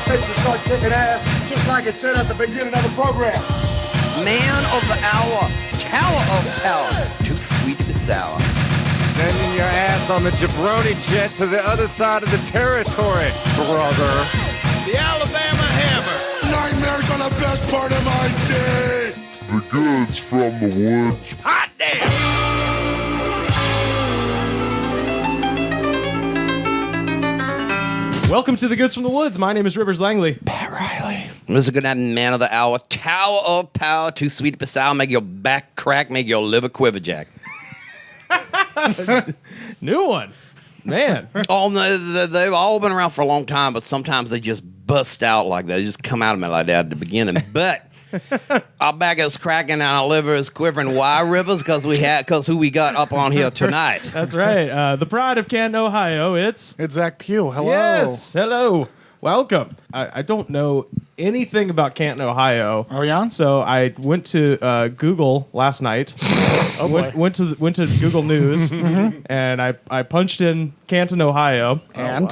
fixing to start kicking ass, just like it said at the beginning of the program. Man of the hour, tower of power, too sweet to be sour. Sending your ass on the jabroni jet to the other side of the territory, brother. The Alabama Hammer. Nightmares on the best part of my day. The goods from the woods. Hot damn! Welcome to the Goods from the Woods. My name is Rivers Langley. Pat Riley. This is a good night, man of the hour, tower of power, too sweet to be sour, make your back crack, make your liver quiver, Jack. New one. Man. Oh, no, they've all been around for a long time, but sometimes they just bust out like that. They just come out of me like that at the beginning. But our back is cracking and our liver is quivering. Why, Rivers? Because who we got up on here tonight. That's right. The pride of Canton, Ohio. It's Zach Pugh. Hello. Yes. Hello. Welcome. I don't know anything about Canton, Ohio. Oh, yeah? So I went to Google last night. went to Google News, and I punched in Canton, Ohio, and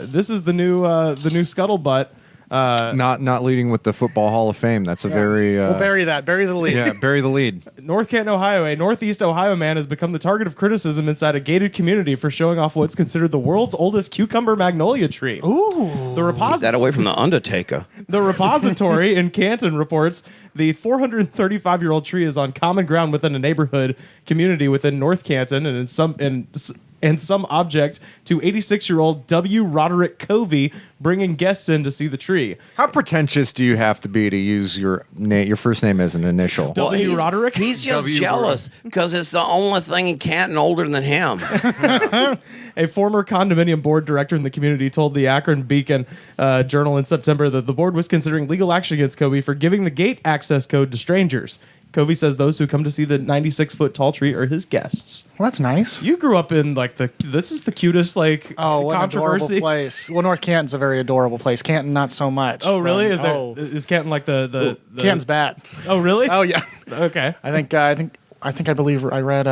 this is the new scuttlebutt. Not leading with the Football Hall of Fame. That's a very... we'll bury that. Bury the lead. Yeah, bury the lead. North Canton, Ohio. A Northeast Ohio man has become the target of criticism inside a gated community for showing off what's considered the world's oldest cucumber magnolia tree. Ooh. Keep that away from the Undertaker. The repository in Canton reports the 435-year-old tree is on common ground within a neighborhood community within North Canton, and some object to 86-year-old W. Roderick Covey bringing guests in to see the tree. How pretentious do you have to be to use your first name as an initial? W. Roderick? He's just W. jealous because it's the only thing in Canton older than him. A former condominium board director in the community told the Akron Beacon Journal in September that the board was considering legal action against Covey for giving the gate access code to strangers. Covey says those who come to see the 96-foot tall tree are his guests. Well, that's nice. You grew up in this is the cutest what controversy. An adorable place. Well, North Canton's a very adorable place. Canton, not so much. Oh, really? Is Canton like the Canton's bad. Oh, really? Oh, yeah. Okay. I believe I read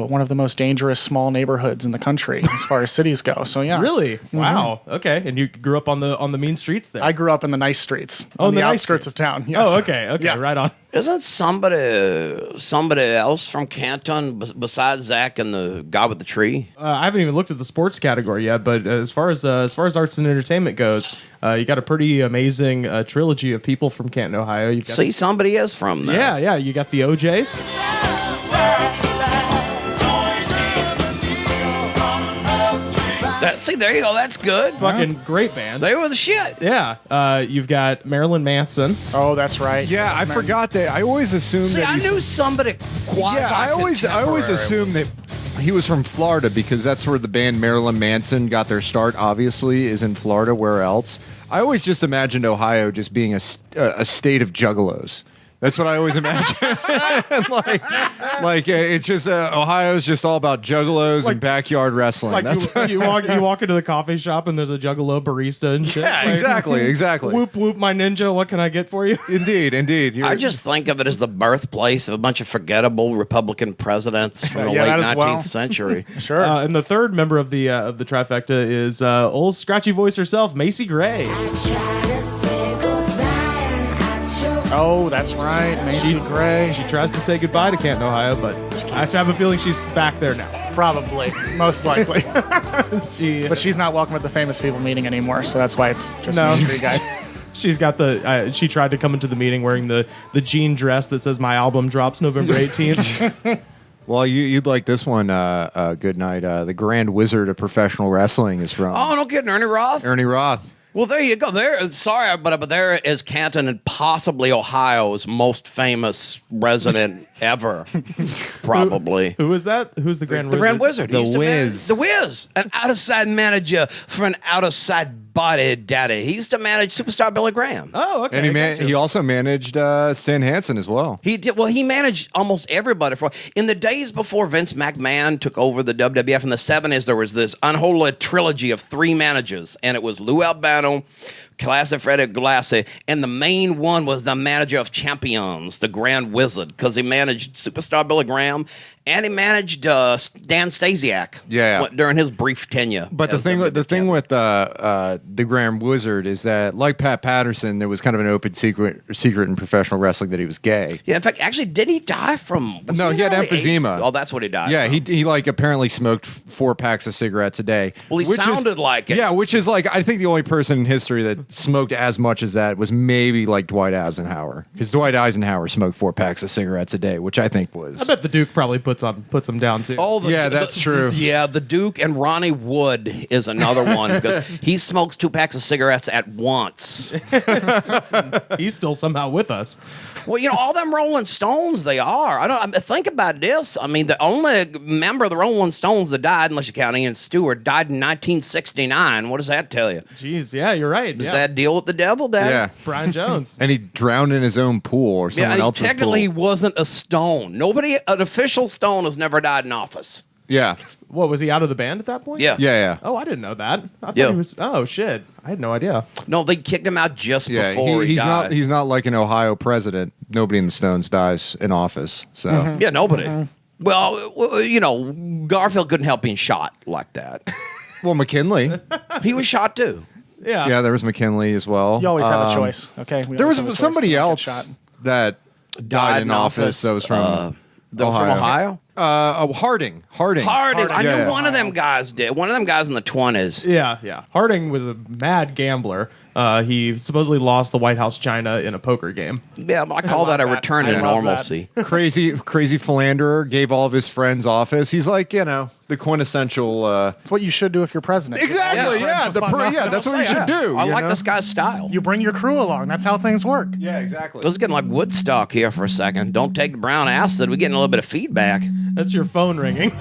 one of the most dangerous small neighborhoods in the country as far as cities go. So yeah, really, wow, okay. And you grew up on the mean streets there. I grew up in the nice streets, on the nice outskirts streets of town. Yes. Oh, okay, Yeah. right on. Isn't somebody else from Canton besides Zach and the guy with the tree? I haven't even looked at the sports category yet, but as far as arts and entertainment goes, you got a pretty amazing trilogy of people from Canton, Ohio. You've got Somebody is from there. Yeah. You got the OJs. There you go. That's good. Fucking great band. They were the shit. Yeah. You've got Marilyn Manson. Oh, that's right. Yeah, I forgot that. I always assumed that I knew somebody quasi. Yeah, I always assumed that he was from Florida because that's where the band Marilyn Manson got their start. Obviously, is in Florida. Where else? I always just imagined Ohio just being a state of juggalos. That's what I always imagine. It's just Ohio's just all about juggalos and backyard wrestling. Like you walk into the coffee shop and there's a juggalo barista and shit. Yeah, exactly. Whoop whoop, my ninja. What can I get for you? Indeed. I just think of it as the birthplace of a bunch of forgettable Republican presidents from the late 19th century. Sure. And the third member of the trifecta is old scratchy voice herself, Macy Gray. Oh, that's right, Macy Gray. She tries to say goodbye to Canton, Ohio, but I have a feeling she's back there now. Probably, most likely. But she's not welcome at the famous people meeting anymore, so that's why it's just Macy Gray guy. She's got she tried to come into the meeting wearing the jean dress that says my album drops November 18th. Well, you'd like this one, good night. The Grand Wizard of Professional Wrestling is from... Oh, no kidding, Ernie Roth? Ernie Roth. Well, there you go. Sorry, but there is Canton and possibly Ohio's most famous resident ever, probably. Who is that? Who's the Grand Wizard? The Grand Wizard. The Wiz. The Wiz. An out-of-side manager for an out-of-side body daddy. He used to manage superstar Billy Graham. Oh, okay. And he also managed Stan Hansen as well. He did. Well, he managed almost everybody. In the days before Vince McMahon took over the WWF in the 70s, there was this unholy trilogy of 3 managers, and it was Lou Albano, Classic Freddy Glassie, and the main one was the manager of champions, the Grand Wizard, because he managed superstar Billy Graham And he managed Dan Stasiak. During his brief tenure. But the thing with the Grand Wizard is that, like Pat Patterson, there was kind of an open secret in professional wrestling that he was gay. Yeah, in fact, actually, did he die from? No, he had emphysema. AIDS? Oh, that's what he died. Yeah, from. he like apparently smoked 4 packs of cigarettes a day. Well, he sounded like it. Yeah, which is like I think the only person in history that smoked as much as that was maybe like Dwight Eisenhower, because Dwight Eisenhower smoked 4 packs of cigarettes a day, which I think was. I bet the Duke probably puts them down too. Oh, that's true. Yeah, the Duke and Ronnie Wood is another one because he smokes 2 packs of cigarettes at once. He's still somehow with us. Well, all them Rolling Stones, they are. Think about this. I mean, the only member of the Rolling Stones that died, unless you count Ian Stewart, died in 1969. What does that tell you? Jeez, yeah, you're right. Does that deal with the devil, Dad? Yeah. Brian Jones. And he drowned in his own pool or someone else's pool. Technically, he wasn't a Stone. An official Stone has never died in office. Yeah. What, was he out of the band at that point? Yeah. Oh, I didn't know that. I thought he was. Oh shit, I had no idea. No, they kicked him out just before he he's died. He's not like an Ohio president. Nobody in the Stones dies in office. So Yeah, nobody. Well, Garfield couldn't help being shot like that. Well, McKinley. He was shot too. Yeah, there was McKinley as well. You always have a choice, okay? There was somebody else that died in office that was from Ohio. Harding. I knew one of them guys did. One of them guys in the 20s. Yeah. Harding was a mad gambler. He supposedly lost the White House china in a poker game. Yeah, I call that a return to normalcy. Crazy philanderer, gave all of his friends office. He's like, the quintessential. It's what you should do if you're president. Exactly. Yeah. That's what you should do. I like this guy's style. You bring your crew along. That's how things work. Yeah, exactly. I was getting like Woodstock here for a second. Don't take the brown acid. We're getting a little bit of feedback. That's your phone ringing.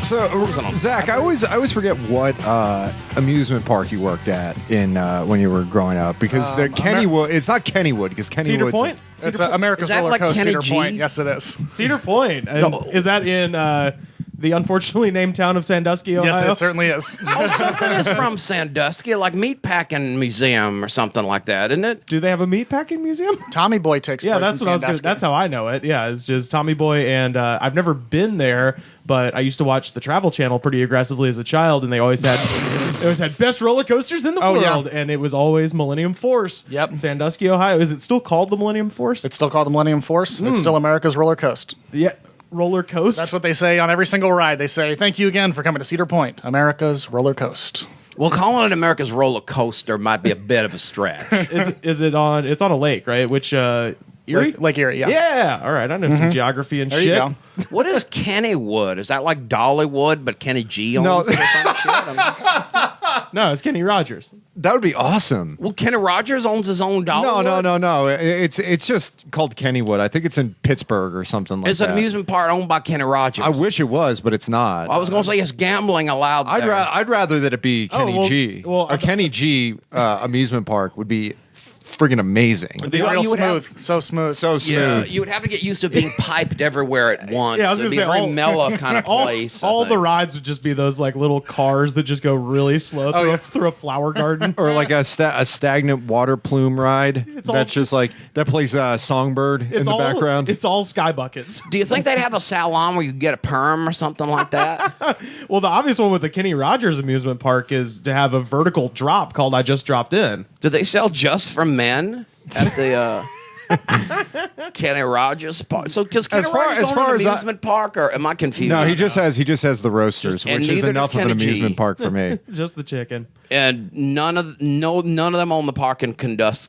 So, Zach, I always forget what amusement park you worked at in when you were growing up, because Kennywood. It's not Kennywood, because Kennywood. Cedar Point. It's America's Roller Coaster. Cedar G? Point. Yes, it is. Cedar Point. And is that in the unfortunately named town of Sandusky, Ohio? Yes, it certainly is. Something is from Sandusky, like Meatpacking Museum or something like that, isn't it? Do they have a meatpacking museum? Tommy Boy takes place that's in what I was. Sandusky. That's how I know it. Yeah, it's just Tommy Boy, and I've never been there, but I used to watch the Travel Channel pretty aggressively as a child, and they always had best roller coasters in the world, and it was always Millennium Force. Yep. Sandusky, Ohio. Is it still called the Millennium Force? It's still called the Millennium Force. It's still America's Roller Coaster. Yeah. Roller Coast. That's what they say on every single ride. They say, "Thank you again for coming to Cedar Point, America's Roller Coaster." Well, calling it America's Roller Coaster might be a bit of a stretch. Is it on? It's on a lake, right? Which Erie? Lake Erie. Yeah. Yeah. All right. I know some geography and There shit. you go. What is Kennywood? Is that like Dollywood, but Kenny G owns it or some shit? No, it's Kenny Rogers. That would be awesome. Well, Kenny Rogers owns his own Dollywood? No. It's just called Kennywood. I think it's in Pittsburgh or something like It's that. an amusement park owned by Kenny Rogers. I wish it was, but it's not. I was going to say it's gambling allowed there. I'd rather that it be Kenny G. A Kenny G amusement park would be friggin' amazing. It'd be real smooth. So smooth. So smooth. Yeah, you would have to get used to being piped everywhere at once. Yeah, I was It'd gonna be say, a very mellow kind of place. All the rides would just be those like little cars that just go really slow through a flower garden. Or like a stagnant water plume ride. That's just like that plays Songbird in the background. It's all sky buckets. Do you think they'd have a salon where you get a perm or something like that? Well, the obvious one with the Kenny Rogers amusement park is to have a vertical drop called I Just Dropped In. Do they sell just for men at the Kenny Rogers park? So does Kenny Rogers own an amusement park, or am I confused? No, he just has the roasters, And which is neither enough does of an Kenny G. amusement park for me. Just the chicken. And none of them own the park in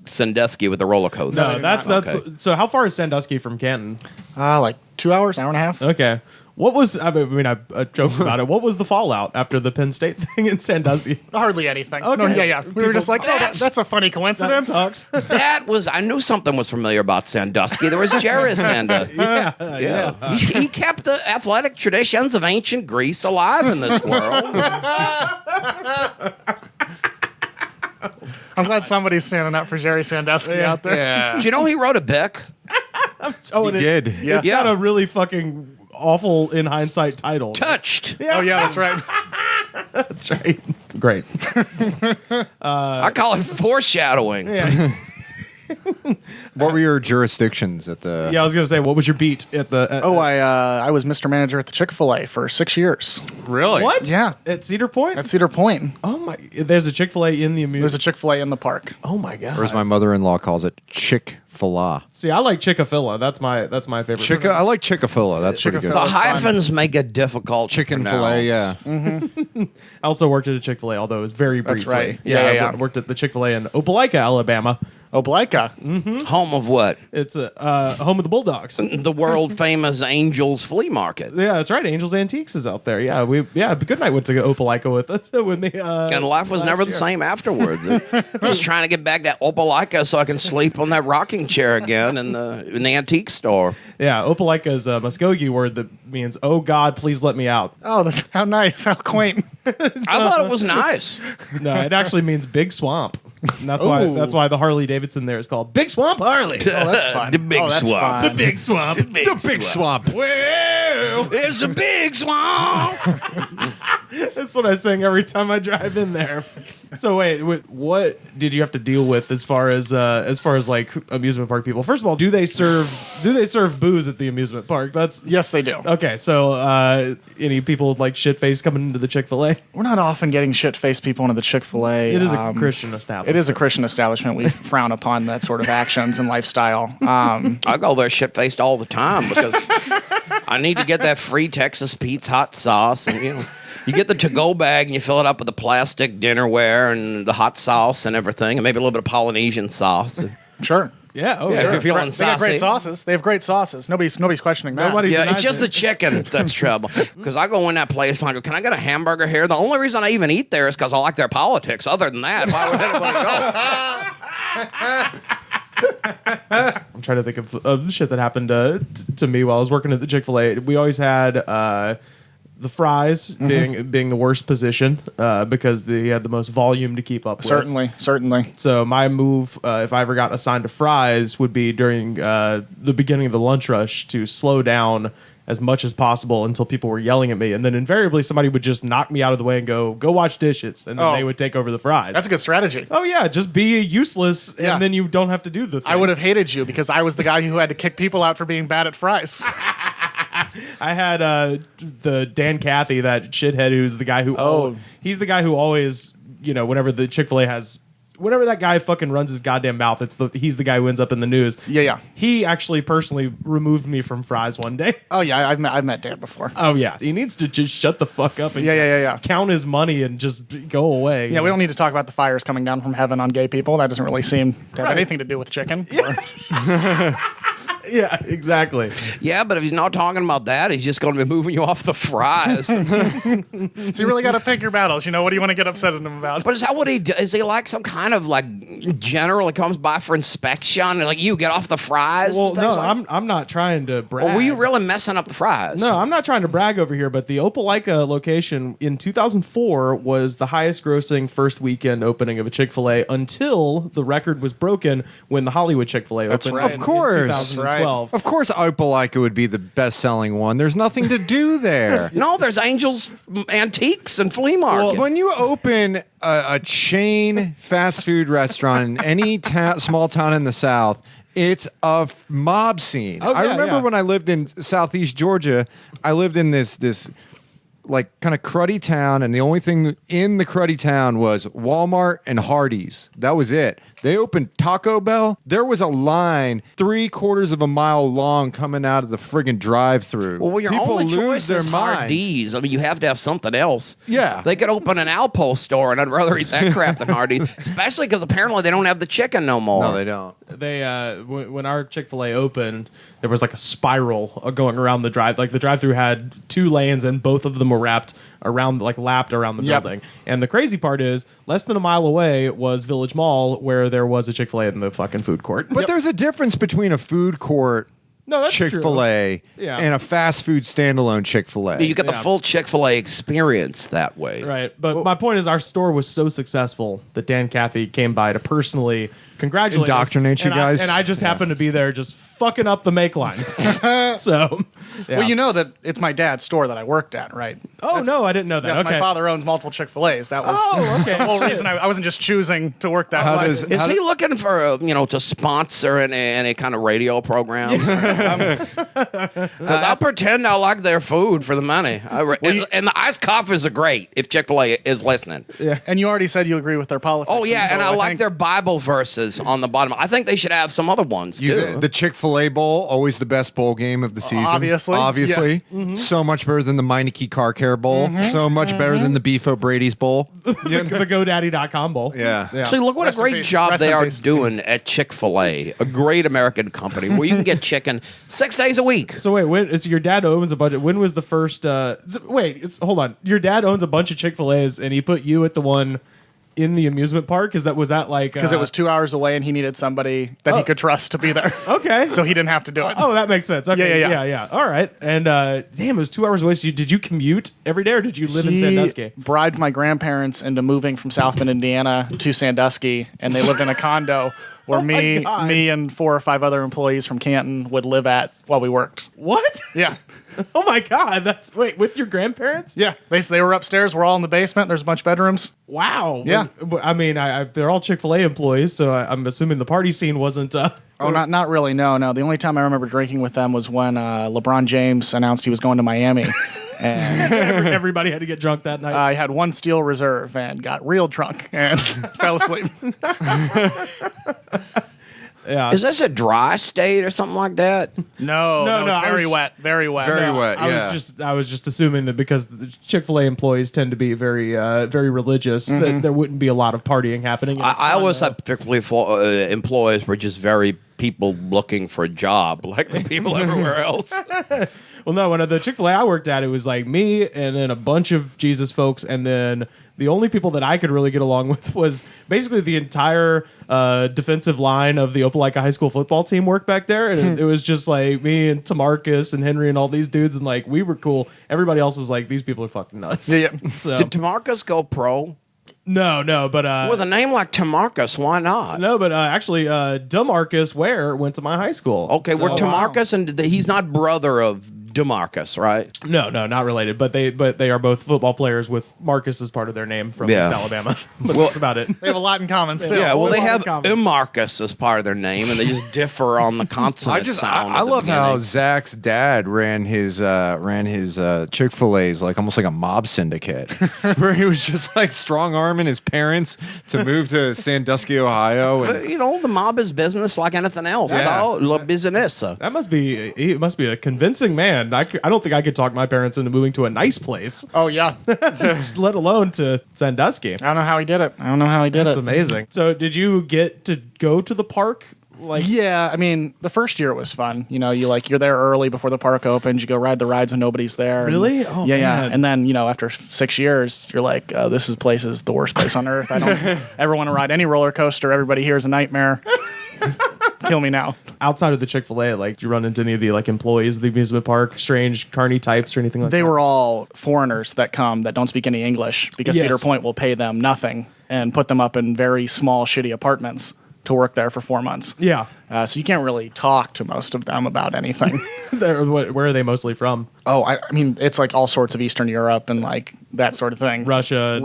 Sandusky with the roller coaster. No, that's Okay. so. How far is Sandusky from Canton? Like 2 hours, hour and a half. Okay. What was, I joked about it. What was the fallout after the Penn State thing in Sandusky? Hardly anything. Okay. No, yeah. We were just like, that's a funny coincidence. That sucks. I knew something was familiar about Sandusky. There was Jerry Sandusky. Yeah. He kept the athletic traditions of ancient Greece alive in this world. I'm glad somebody's standing up for Jerry Sandusky out there. Yeah. Do you know he wrote a book? Oh, and He did. It's got a really fucking awful, in hindsight, title. Touched. Oh, yeah, that's right. That's right. Great. I call it foreshadowing. Yeah. What were your jurisdictions at the? Yeah, I was gonna say, what was your beat at the? I was Mr. Manager at the Chick-fil-A for 6 years. Really? What? Yeah. At Cedar Point. At Cedar Point. Oh my! There's a Chick-fil-A in the There's a amusement. Chick-fil-A in the park. Oh my god! Or as my mother-in-law calls it, Chick-fil-A. See, I like Chick-fil-A. That's my favorite. I like Chick-fil-A. That's pretty good. The Chick-fil-A. hyphens make it difficult. to Chicken fillet, pronounce. yeah. I also worked at a Chick-fil-A, although it was very That's briefly. right. Yeah. I worked at the Chick-fil-A in Opelika, Alabama. Opelika. Home of what? It's a home of the Bulldogs. The world famous Angels Flea Market. Yeah, that's right. Angels Antiques is out there. Yeah, Goodnight went to Opelika with us when they. And life was last never the year. same afterwards. Just trying to get back to Opelika so I can sleep on that rocking chair again in the antique store. Yeah, Opelika is a Muskogee word that means "Oh God, please let me out." Oh, how nice. How quaint. I thought it was nice. No, it actually means big swamp. And that's why the Harley Davidson there is called Big Swamp Harley. Oh, that's fun. The big that's swamp. fun. Big swamp. The big swamp. Well, It's a big swamp. that's what I sing every time I drive in there. So wait, what did you have to deal with as far as like amusement park people? First of all, do they serve booze at the amusement park? That's Yes, they do. okay. So any people with like shit face coming into the Chick-fil-A? We're not often getting shit-faced people into the Chick-fil-A. It is a Christian establishment. It is a Christian establishment. We frown upon that sort of actions and lifestyle. I go there shit faced all the time because I need to get that free Texas Pete's hot sauce. And, you get the to-go bag and you fill it up with the plastic dinnerware and the hot sauce and everything, and maybe a little bit of Polynesian sauce. Sure. Yeah. Oh, Yeah, yeah. if you're feeling They got great saucy. sauces. They have great sauces. Nobody's questioning that. Nobody- Yeah, denies it's just it. the chicken that's trouble. Because I go in that place and I go, can I get a hamburger here? The only reason I even eat there is because I like their politics. Other than that, why would anybody go? I'm trying to think of shit that happened to me while I was working at the Chick-fil-A. We always had the fries being the worst position because they had the most volume to keep up with. Certainly. So my move, if I ever got assigned to fries, would be during the beginning of the lunch rush to slow down as much as possible until people were yelling at me, and then invariably somebody would just knock me out of the way and go wash dishes, and then Oh. they would take over the fries. That's a good strategy. Oh yeah, just be useless, Yeah. and then you don't have to do the thing. I would have hated you because I was the guy who had to kick people out for being bad at fries. I had the Dan Cathy, that shithead, who's the guy who he's the guy who always, whenever the Chick-fil-A has, whenever that guy fucking runs his goddamn mouth, he's the guy who ends up in the news. Yeah. He actually personally removed me from fries one day. Oh yeah, I've met Dan before. Oh yeah, he needs to just shut the fuck up and Yeah. count his money and just go away. Yeah, we don't need to talk about the fires coming down from heaven on gay people. That doesn't really seem to have Right. anything to do with chicken. Yeah, exactly. Yeah, but if he's not talking about that, he's just going to be moving you off the fries. So you really got to pick your battles. What do you want to get upset at him about? But is that what he do? Is he like some kind of like general that comes by for inspection and like, you get off the fries? Well, and no, things like I'm not trying to brag. Well, were you really messing up the fries? No, I'm not trying to brag over here, but the Opelika location in 2004 was the highest grossing first weekend opening of a Chick-fil-A until the record was broken when the Hollywood Chick-fil-A opened right. in Of course. 2012. Of course, Opelika would be the best-selling one. There's nothing to do there. No, there's Angels Antiques and Flea Market. Well, when you open a chain fast food restaurant in any small town in the South, it's a mob scene. Oh, I yeah, remember yeah. when I lived in Southeast Georgia, I lived in this like kind of cruddy town, and the only thing in the cruddy town was Walmart and Hardee's. That was it. They opened Taco Bell. There was a line 3/4 of a mile long coming out of the friggin' drive-through. Well, your People only lose choice their is mind. Hardee's. I mean, you have to have something else. Yeah. They could open an Alpo store, and I'd rather eat that crap than Hardee's, especially because apparently they don't have the chicken no more. No, they don't. They when our Chick-fil-A opened, there was like a spiral going around the drive. Like the drive-through had 2 lanes, and both of them were lapped around the Yep. building. And the crazy part is, less than a mile away was Village Mall, where there was a Chick-fil-A in the fucking food court. But there's a difference between a food court No, that's Chick-fil-A Yeah. and a fast food standalone Chick-fil-A. You get the Yeah. full Chick-fil-A experience that way. Right. But my point is our store was so successful that Dan Cathy came by to personally congratulate Indoctrinate us. you guys? And I just happened to be there just fucking up the make line. So, yeah. Well, you know that it's my dad's store that I worked at, right? Oh, no, I didn't know that. Yes, Okay. my father owns multiple Chick-fil-A's. That was okay. the whole reason I wasn't just choosing to work that How way. does- Is he looking for to sponsor any kind of radio program? Because I'll pretend I like their food for the money. And the iced coffees are great if Chick-fil-A is listening. And you already said you agree with their politics. Oh yeah, so and I like think- their Bible verses on the bottom. I think they should have some other ones too. The Chick-fil-A Bowl, always the best bowl game of the season. Obviously. So much better than the Meineke Car Care Bowl. So much better than the Beef O'Brady's Bowl. the GoDaddy.com bowl. Yeah. Actually, look what Rest a in great peace. job Rest they in are peace. doing at Chick-fil-A, a great American company where you can get chicken 6 days a week. So wait, it's your dad owns a bunch. When was the first? Hold on. Your dad owns a bunch of Chick-fil-A's, and he put you at the one in the amusement park. Was that like because it was 2 hours away and he needed somebody that he could trust to be there. okay? So he didn't have to do it. Oh, that makes sense. Okay, Yeah. All right. And damn, it was 2 hours away. So did you commute every day, or did you live in Sandusky? Bribed my grandparents into moving from South Bend, Indiana to Sandusky, and they lived in a condo where Oh my God. me and 4 or 5 other employees from Canton would live at while we worked. What? Yeah. Oh my God. With your grandparents? Yeah. They were upstairs. We're all in the basement. There's a bunch of bedrooms. Wow. Yeah. I mean, they're all Chick-fil-A employees, so I'm assuming the party scene wasn't. Oh, not really. No. The only time I remember drinking with them was when LeBron James announced he was going to Miami. And Everybody had to get drunk that night. I had one steel reserve and got real drunk and fell asleep. yeah. Is this a dry state or something like that? No, it's I very was- wet. Very wet. Very wet. I was just assuming that because the Chick-fil-A employees tend to be very religious, that there wouldn't be a lot of partying happening. in I the always condo. thought particularly employees were just very people looking for a job, like the people everywhere else. Well, no, when the Chick-fil-A I worked at, it was like me and then a bunch of Jesus folks, and then the only people that I could really get along with was basically the entire defensive line of the Opelika High School football team worked back there, and it was just like me and Tamarcus and Henry and all these dudes, and like we were cool. Everybody else was like, these people are fucking nuts. Yeah. So Did Tamarcus go pro? no, but With a name like Tamarcus, why not? no, but actually, Demarcus Ware went to my high school. Okay, we're So- Tamarcus, and he's not brother of Demarcus, right? No, not related. But they are both football players with Marcus as part of their name from Yeah. East Alabama. But Well- that's about it. They have a lot in common still. Yeah, well, a they lot in have common. Imarcus as part of their name, and they just differ on the consonant sound. I at the love how beginning. Zach's dad ran his Chick-fil-A's like almost like a mob syndicate, where he was just like strong arming his parents to move to Sandusky, Ohio, and But, the mob is business like anything else. Yeah. So, la business. That must be. He must be a convincing man. I don't think I could talk my parents into moving to a nice place, Oh, yeah. let alone to Sandusky. I don't know how he did it. That's amazing. So, did you get to go to the park? Like, Yeah, I mean, the first year it was fun. You're there early before the park opens. You go ride the rides when nobody's there. and- Really? Oh, yeah, man. yeah. And then after 6 years, you're like, this place is the worst place on earth. I don't ever want to ride any roller coaster. Everybody here is a nightmare. Kill me now. outside of the Chick-fil-A, like, did you run into any of the like employees of the amusement park, strange carny types or anything like that? They were all foreigners that come that don't speak any English because Yes. Cedar Point will pay them nothing and put them up in very small, shitty apartments to work there for 4 months. Yeah. So you can't really talk to most of them about anything. Where are they mostly from? Oh, I mean, it's like all sorts of Eastern Europe and like that sort of thing. Russia,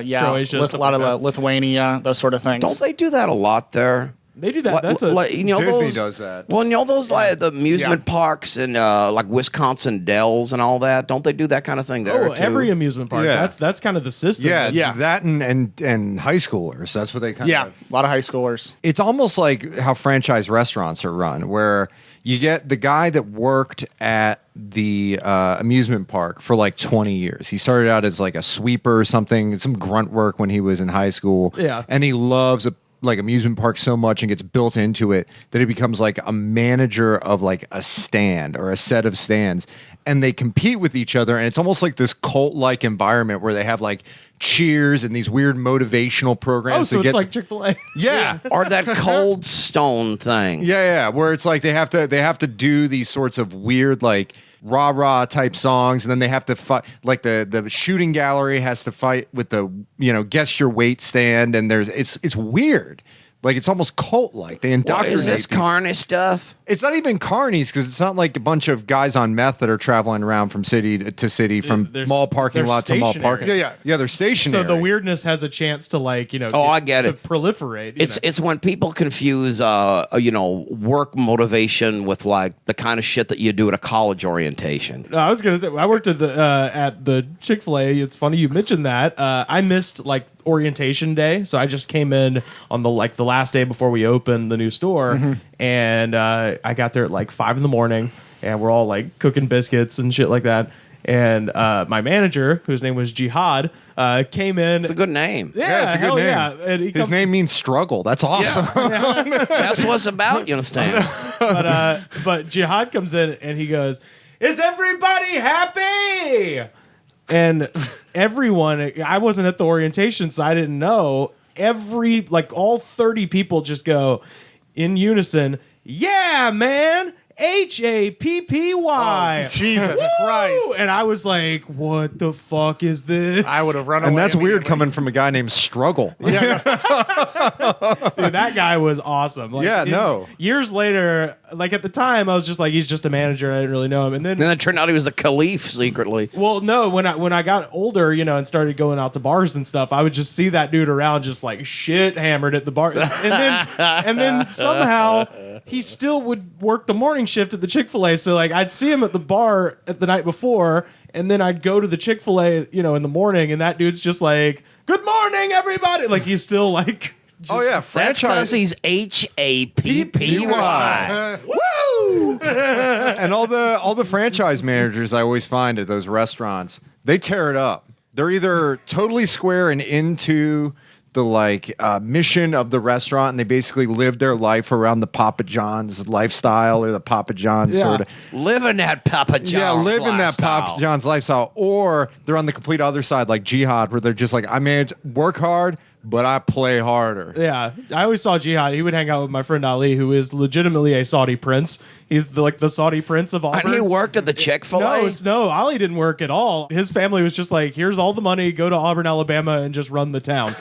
yeah. Croatia, A stuff lot like of that. Lithuania, those sort of things. Don't they do that a lot there? They do that. That's a Disney those, does that. Well, those like the amusement parks and like Wisconsin Dells and all that. Don't they do that kind of thing there too? every amusement park. Yeah. That's kind of the system. Yeah, it's Yeah. that and high schoolers. That's what they kind Yeah, of. a lot of high schoolers. It's almost like how franchise restaurants are run, where you get the guy that worked at the amusement park for like 20 years. He started out as like a sweeper or something, some grunt work when he was in high school. Yeah. And he loves like amusement park so much and gets built into it that he becomes like a manager of like a stand or a set of stands. and they compete with each other, and it's almost like this cult-like environment where they have like cheers and these weird motivational programs. Oh, so it's like Chick-fil-A. yeah. Or that Cold Stone thing. Yeah, where it's like they have to do these sorts of weird like rah-rah type songs, and then they have to fight, like the shooting gallery has to fight with the guess your weight stand, and it's weird. Like, it's almost cult-like. They indoctrinate. Is this carny stuff? It's not even carnies, because it's not like a bunch of guys on meth that are traveling around from city to city, from mall parking lot to mall parking. Yeah. Yeah, they're stationary. So the weirdness has a chance to I get it. Proliferate. It's when people confuse work motivation with like the kind of shit that you do at a college orientation. No, I was gonna say I worked at the Chick-fil-A. It's funny you mentioned that. I missed like orientation day, so I just came in on the last day before we opened the new store, and I got there at like 5 a.m, and we're all like cooking biscuits and shit like that. And my manager, whose name was Jihad, came in. It's a good name. Yeah, it's a good name. Yeah. And his name means struggle. That's awesome. That's what it's about, you understand? But Jihad comes in and he goes, "Is everybody happy?" And everyone, I wasn't at the orientation, so I didn't know. All 30 people just go in unison, "Yeah, man, HAPPY." Oh, Jesus Christ. And I was like, what the fuck is this? I would have run away. And that's weird immediately. coming from a guy named Struggle. Dude, that guy was awesome. Years later, like at the time, I was just like, he's just a manager. I didn't really know him. And then it turned out he was a caliph secretly. Well, no, when I got older, and started going out to bars and stuff, I would just see that dude around just like shit hammered at the bar. And then somehow he still would work the morning shift at the Chick-fil-A. So like I'd see him at the bar at the night before, and then I'd go to the Chick-fil-A, in the morning, and that dude's just like, "Good morning, everybody." Like he's still like Oh yeah, That's because he's HAPPY. Woo! And all the franchise managers I always find at those restaurants, they tear it up. They're either totally square and into the mission of the restaurant, and they basically live their life around the Papa John's lifestyle, or the Papa John's sort of living that Papa John's living that lifestyle. Papa John's lifestyle, or they're on the complete other side, like Jihad, where they're just like, I manage work hard, but I play harder. Yeah, I always saw Jihad. He would hang out with my friend Ali, who is legitimately a Saudi prince. He's the Saudi prince of Auburn. And he worked at the Chick-fil-A? No, Ali didn't work at all. His family was just like, here's all the money, go to Auburn, Alabama, and just run the town.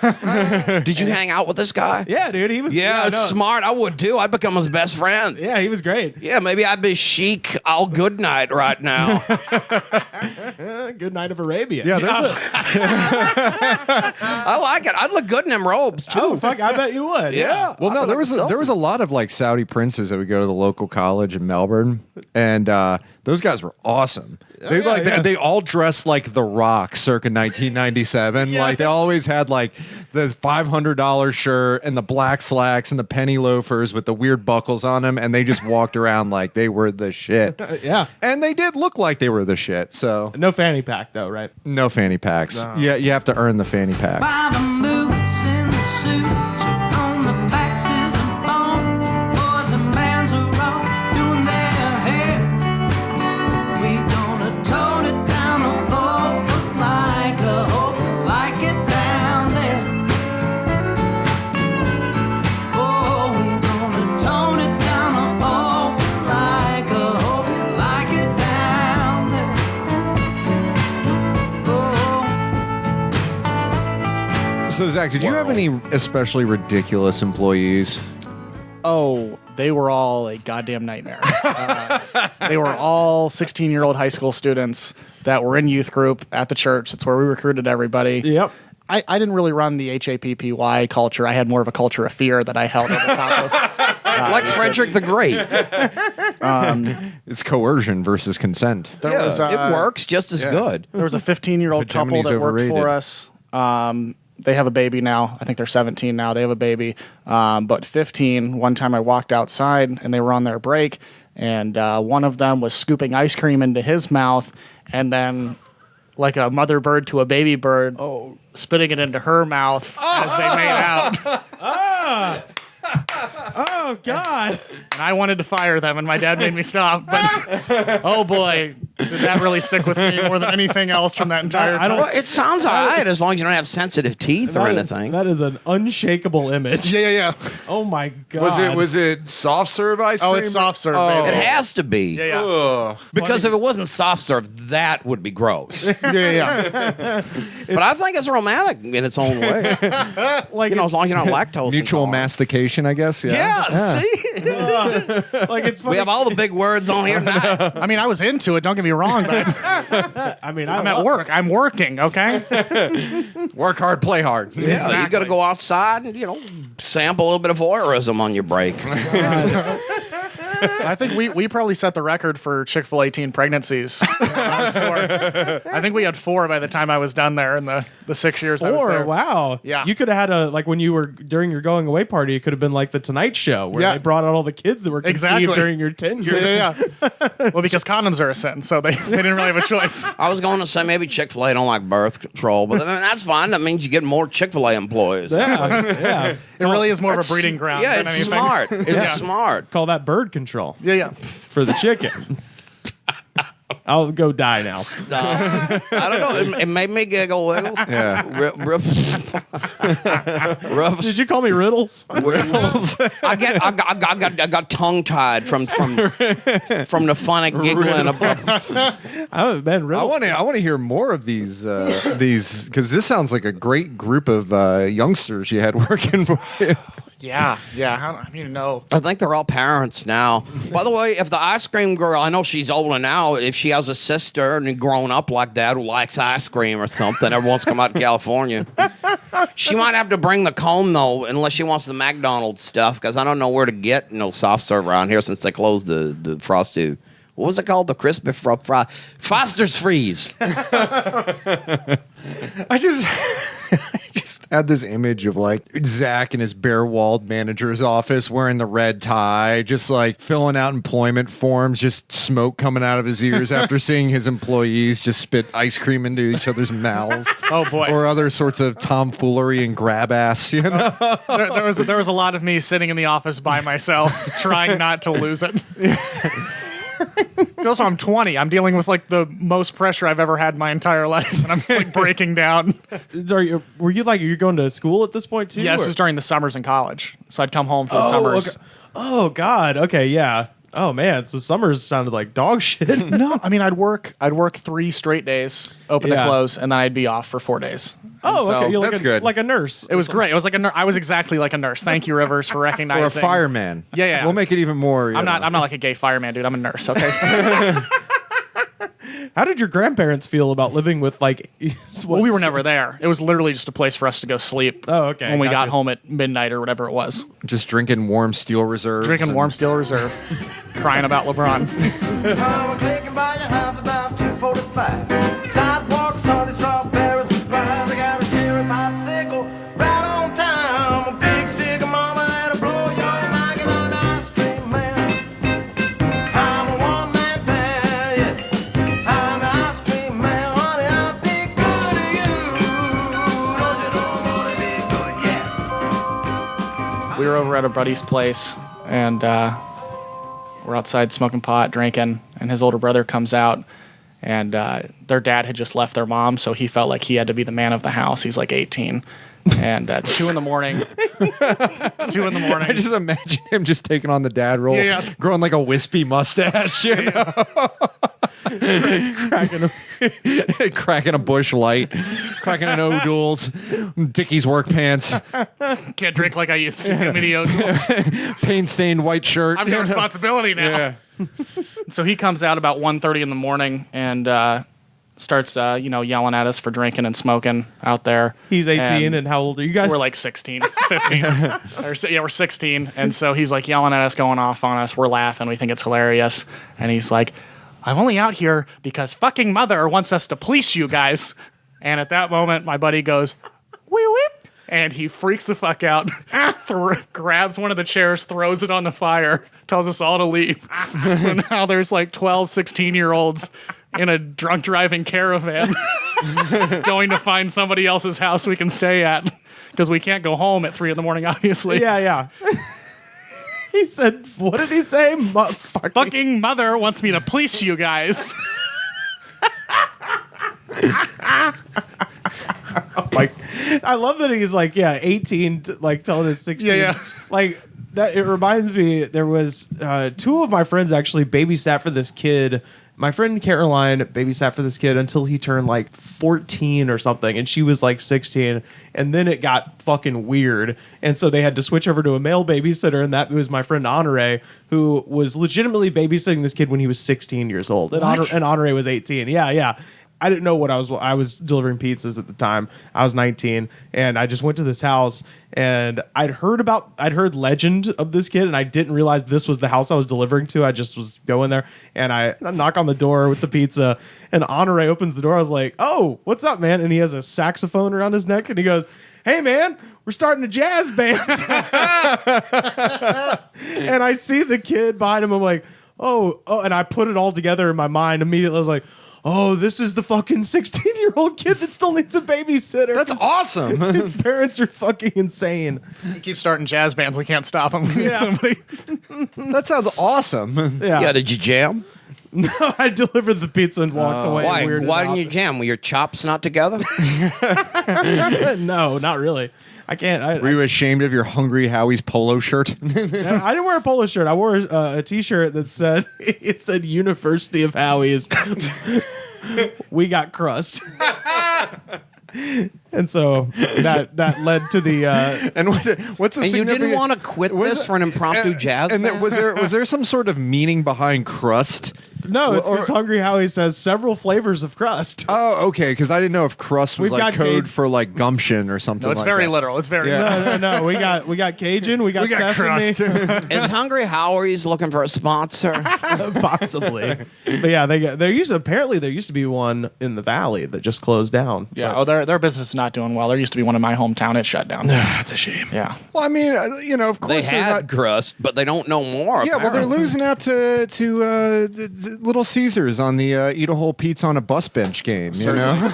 Did you hang out with this guy? Yeah, dude. He was. Yeah, it's smart. I would too. I'd become his best friend. Yeah, he was great. Yeah, maybe I'd be Sheik Al Goodnight right now. Good night of Arabia. Yeah, there's I like it. I'd look good in them robes too. Oh, fuck, I bet you would. Yeah. Well, no, there was a lot of like Saudi princes that would go to the local college in Melbourne, and those guys were awesome. They all dressed like The Rock, circa 1997. Yes. Like they always had like the $500 shirt and the black slacks and the penny loafers with the weird buckles on them, and they just walked around like they were the shit. Yeah. And they did look like they were the shit. So No fanny pack, though, right? no fanny packs. No. Yeah, you have to earn the fanny pack. By the moves in the suits, on the faxes and phones, boys and mans are all doing their hair. We gonna tone it down a little, like a hope, like it down there. Oh, we gonna tone it down a little, like a hope, like it down there. Oh. So Zach, did you have any especially ridiculous employees? Oh, they were all a goddamn nightmare. They were all 16-year-old high school students that were in youth group at the church. That's where we recruited everybody. Yep. I didn't really run the HAPPY culture. I had more of a culture of fear that I held over top of. Like Frederick the Great. It's coercion versus consent. There was, it works just as good. There was a 15-year-old couple Hegemony's that worked overrated. for us. They have a baby now. I think they're 17 now. They have a baby. But 15, one time I walked outside and they were on their break, and one of them was scooping ice cream into his mouth, and then like a mother bird to a baby bird, spitting it into her mouth as they made out. Oh, God. And I wanted to fire them, and my dad made me stop. But oh boy, Did that really stick with me more than anything else from that entire time? Well, it sounds all right as long as you don't have sensitive teeth or anything. That is an unshakable image. Yeah. Oh my god. Was it soft serve ice cream? Oh, it's soft serve, Oh. baby. It has to be. Yeah. Ugh. Because if it wasn't soft serve, that would be gross. Yeah. But I think it's romantic in its own way. Like You know, as long as you're not lactose Mutual intolerant. mastication, I guess. Yeah, see? like it's funny. We have all the big words on here now. I mean, I was into it. Don't get me wrong, but I mean, I'm at work. I'm working, okay? Work hard, play hard. Yeah, you got to Exactly. go outside and, sample a little bit of voyeurism on your break. I think we probably set the record for Chick-fil-A teen pregnancies in our store. I think we had 4 by the time I was done there in the 6 years I was 4. there. Wow. Yeah. You could have had when you were during your going away party, it could have been like the Tonight Show where Yeah. they brought out all the kids that were conceived Exactly. during your tenure. Yeah. Well, because condoms are a sin, so they didn't really have a choice. I was going to say maybe Chick-fil-A don't like birth control, but I mean, that's fine. That means you get more Chick-fil-A employees. Yeah. It really is more of a breeding ground Yeah, than it's anything. smart. It's smart. Call that bird control Yeah. for the chicken. I'll go die now. I don't know. It made me giggle. Wiggles. Yeah. Did you call me Riddles? Wiggles. I got tongue tied from the funny giggling about. Oh man, I Riddles. want to hear more of these because this sounds like a great group of youngsters you had working for you. Yeah. I mean, no. I think they're all parents now. By the way, if the ice cream girl, I know she's older now, if she has a sister and grown up like that who likes ice cream or something, ever wants to come out to California, she might have to bring the cone, though, unless she wants the McDonald's stuff, because I don't know where to get soft serve around here since they closed the Frosty. What was it called? The crispy Foster's Freeze. I just had this image of like Zach in his bare-walled manager's office wearing the red tie, just like filling out employment forms, just smoke coming out of his ears after seeing his employees just spit ice cream into each other's mouths. Oh, boy. Or other sorts of tomfoolery and grab ass, There was a lot of me sitting in the office by myself trying not to lose it. Also, I'm 20. I'm dealing with like the most pressure I've ever had in my entire life, and I'm just like breaking down. Were you you're going to school at this point too? Yes, or- it was during the summers in college, so I'd come home for the summers. Okay. Oh God. Okay. Yeah. Oh man. So summers sounded like dog shit. No, I mean I'd work 3 straight days, open to Yeah. close, and then I'd be off for 4 days. Oh, And okay. so- You're that's good. like a nurse. It was great. It was like I was exactly like a nurse. Thank you, Rivers, for recognizing. or a fireman. Yeah. We'll make it even more. I'm not like a gay fireman, dude. I'm a nurse. Okay. How did your grandparents feel about living with Well, we were never there. It was literally just a place for us to go sleep. Oh, okay, When we gotcha. got home at midnight or whatever it was, just drinking warm steel reserves. drinking and- warm steel reserve, crying about LeBron. I'm clicking by your house about 2:45. Sidewalk started strawberries and fries. I got a cherry popsicle right on time. A big stick of mama that'll blow your mind. 'Cause I'm an ice cream man. I'm a one-man band, yeah. I'm an ice cream man, honey. I'll be good to you. Don't you know I'm gonna be good, yeah. We were over at a buddy's place, and we're outside smoking pot, drinking, and his older brother comes out, and their dad had just left their mom, so he felt like he had to be the man of the house. He's like 18, and it's 2 a.m. It's 2 a.m. I just imagine him just taking on the dad role, Yeah. growing like a wispy mustache, cracking a bush light, cracking an O'Doul's, Dickies work pants, Can't drink like I used to. Give me the O'Doul's. paint-stained white shirt. I've got responsibility now. Yeah. So he comes out about 1:30 in the morning and starts, yelling at us for drinking and smoking out there. He's 18, and how old are you guys? We're like 16, 15. We're 16. And so he's like yelling at us, going off on us. We're laughing. We think it's hilarious. And he's like, I'm only out here because fucking mother wants us to police you guys. And at that moment, my buddy goes, wee wee. And he freaks the fuck out, grabs one of the chairs, throws it on the fire, tells us all to leave. So now there's like 12, 16-year-olds in a drunk driving caravan going to find somebody else's house we can stay at because we can't go home at 3 a.m, obviously. yeah. He said, "What did he say? Fucking Fucking mother wants me to police you guys." Like, I love that he's like, 18, like telling his 16. Yeah. Like that. It reminds me, there was 2 of my friends actually babysat for this kid. My friend Caroline babysat for this kid until he turned like 14 or something, and she was like 16, and then it got fucking weird, and so they had to switch over to a male babysitter, and that was my friend Honore, who was legitimately babysitting this kid when he was 16 years old, and Honore was 18. Yeah. I didn't know what I was delivering pizzas at the time. I was 19, and I just went to this house, and I'd heard legend of this kid, and I didn't realize this was the house I was delivering to. I just was going there, and I knock on the door with the pizza, and Honore opens the door. I was like, "Oh, what's up, man?" And he has a saxophone around his neck, and he goes, "Hey, man, we're starting a jazz band." And I see the kid behind him. I'm like, oh, and I put it all together in my mind immediately. I was like, oh, this is the fucking 16-year-old kid that still needs a babysitter. That's awesome. His parents are fucking insane. He keeps starting jazz bands. We can't stop him. Yeah. Somebody. That sounds awme. Yeah, did you jam? No, I delivered the pizza and walked away. Why? Weirded Why out. didn't you jam? Were your chops not together? No, not really. I can't. Were you ashamed of your Hungry Howie's polo shirt? I didn't wear a polo shirt. I wore a T-shirt that said University of Howie's. We got crust. And so that led to the And what's the And you didn't significant- want to quit was this it- for an impromptu jazz And band? was there some sort of meaning behind crust? no, it's Or- because Hungry Howie says several flavors of crust. Oh, okay. Because I didn't know if crust was We've like got code Cade- for like gumption or something. No, it's like very that. literal. It's very Yeah. No. We got Cajun. We got sesame. crust. Is Hungry Howie's looking for a sponsor? Possibly, but yeah, there used to be one in the valley that just closed down. Yeah. Oh, their business is not doing well. There used to be one in my hometown. It shut down. That's a shame. Yeah. Well, I mean, of They course they're had not. crust, but they don't know more. Yeah, well, they're apparently. losing out to the Little Caesars on the eat a whole pizza on a bus bench game. You know?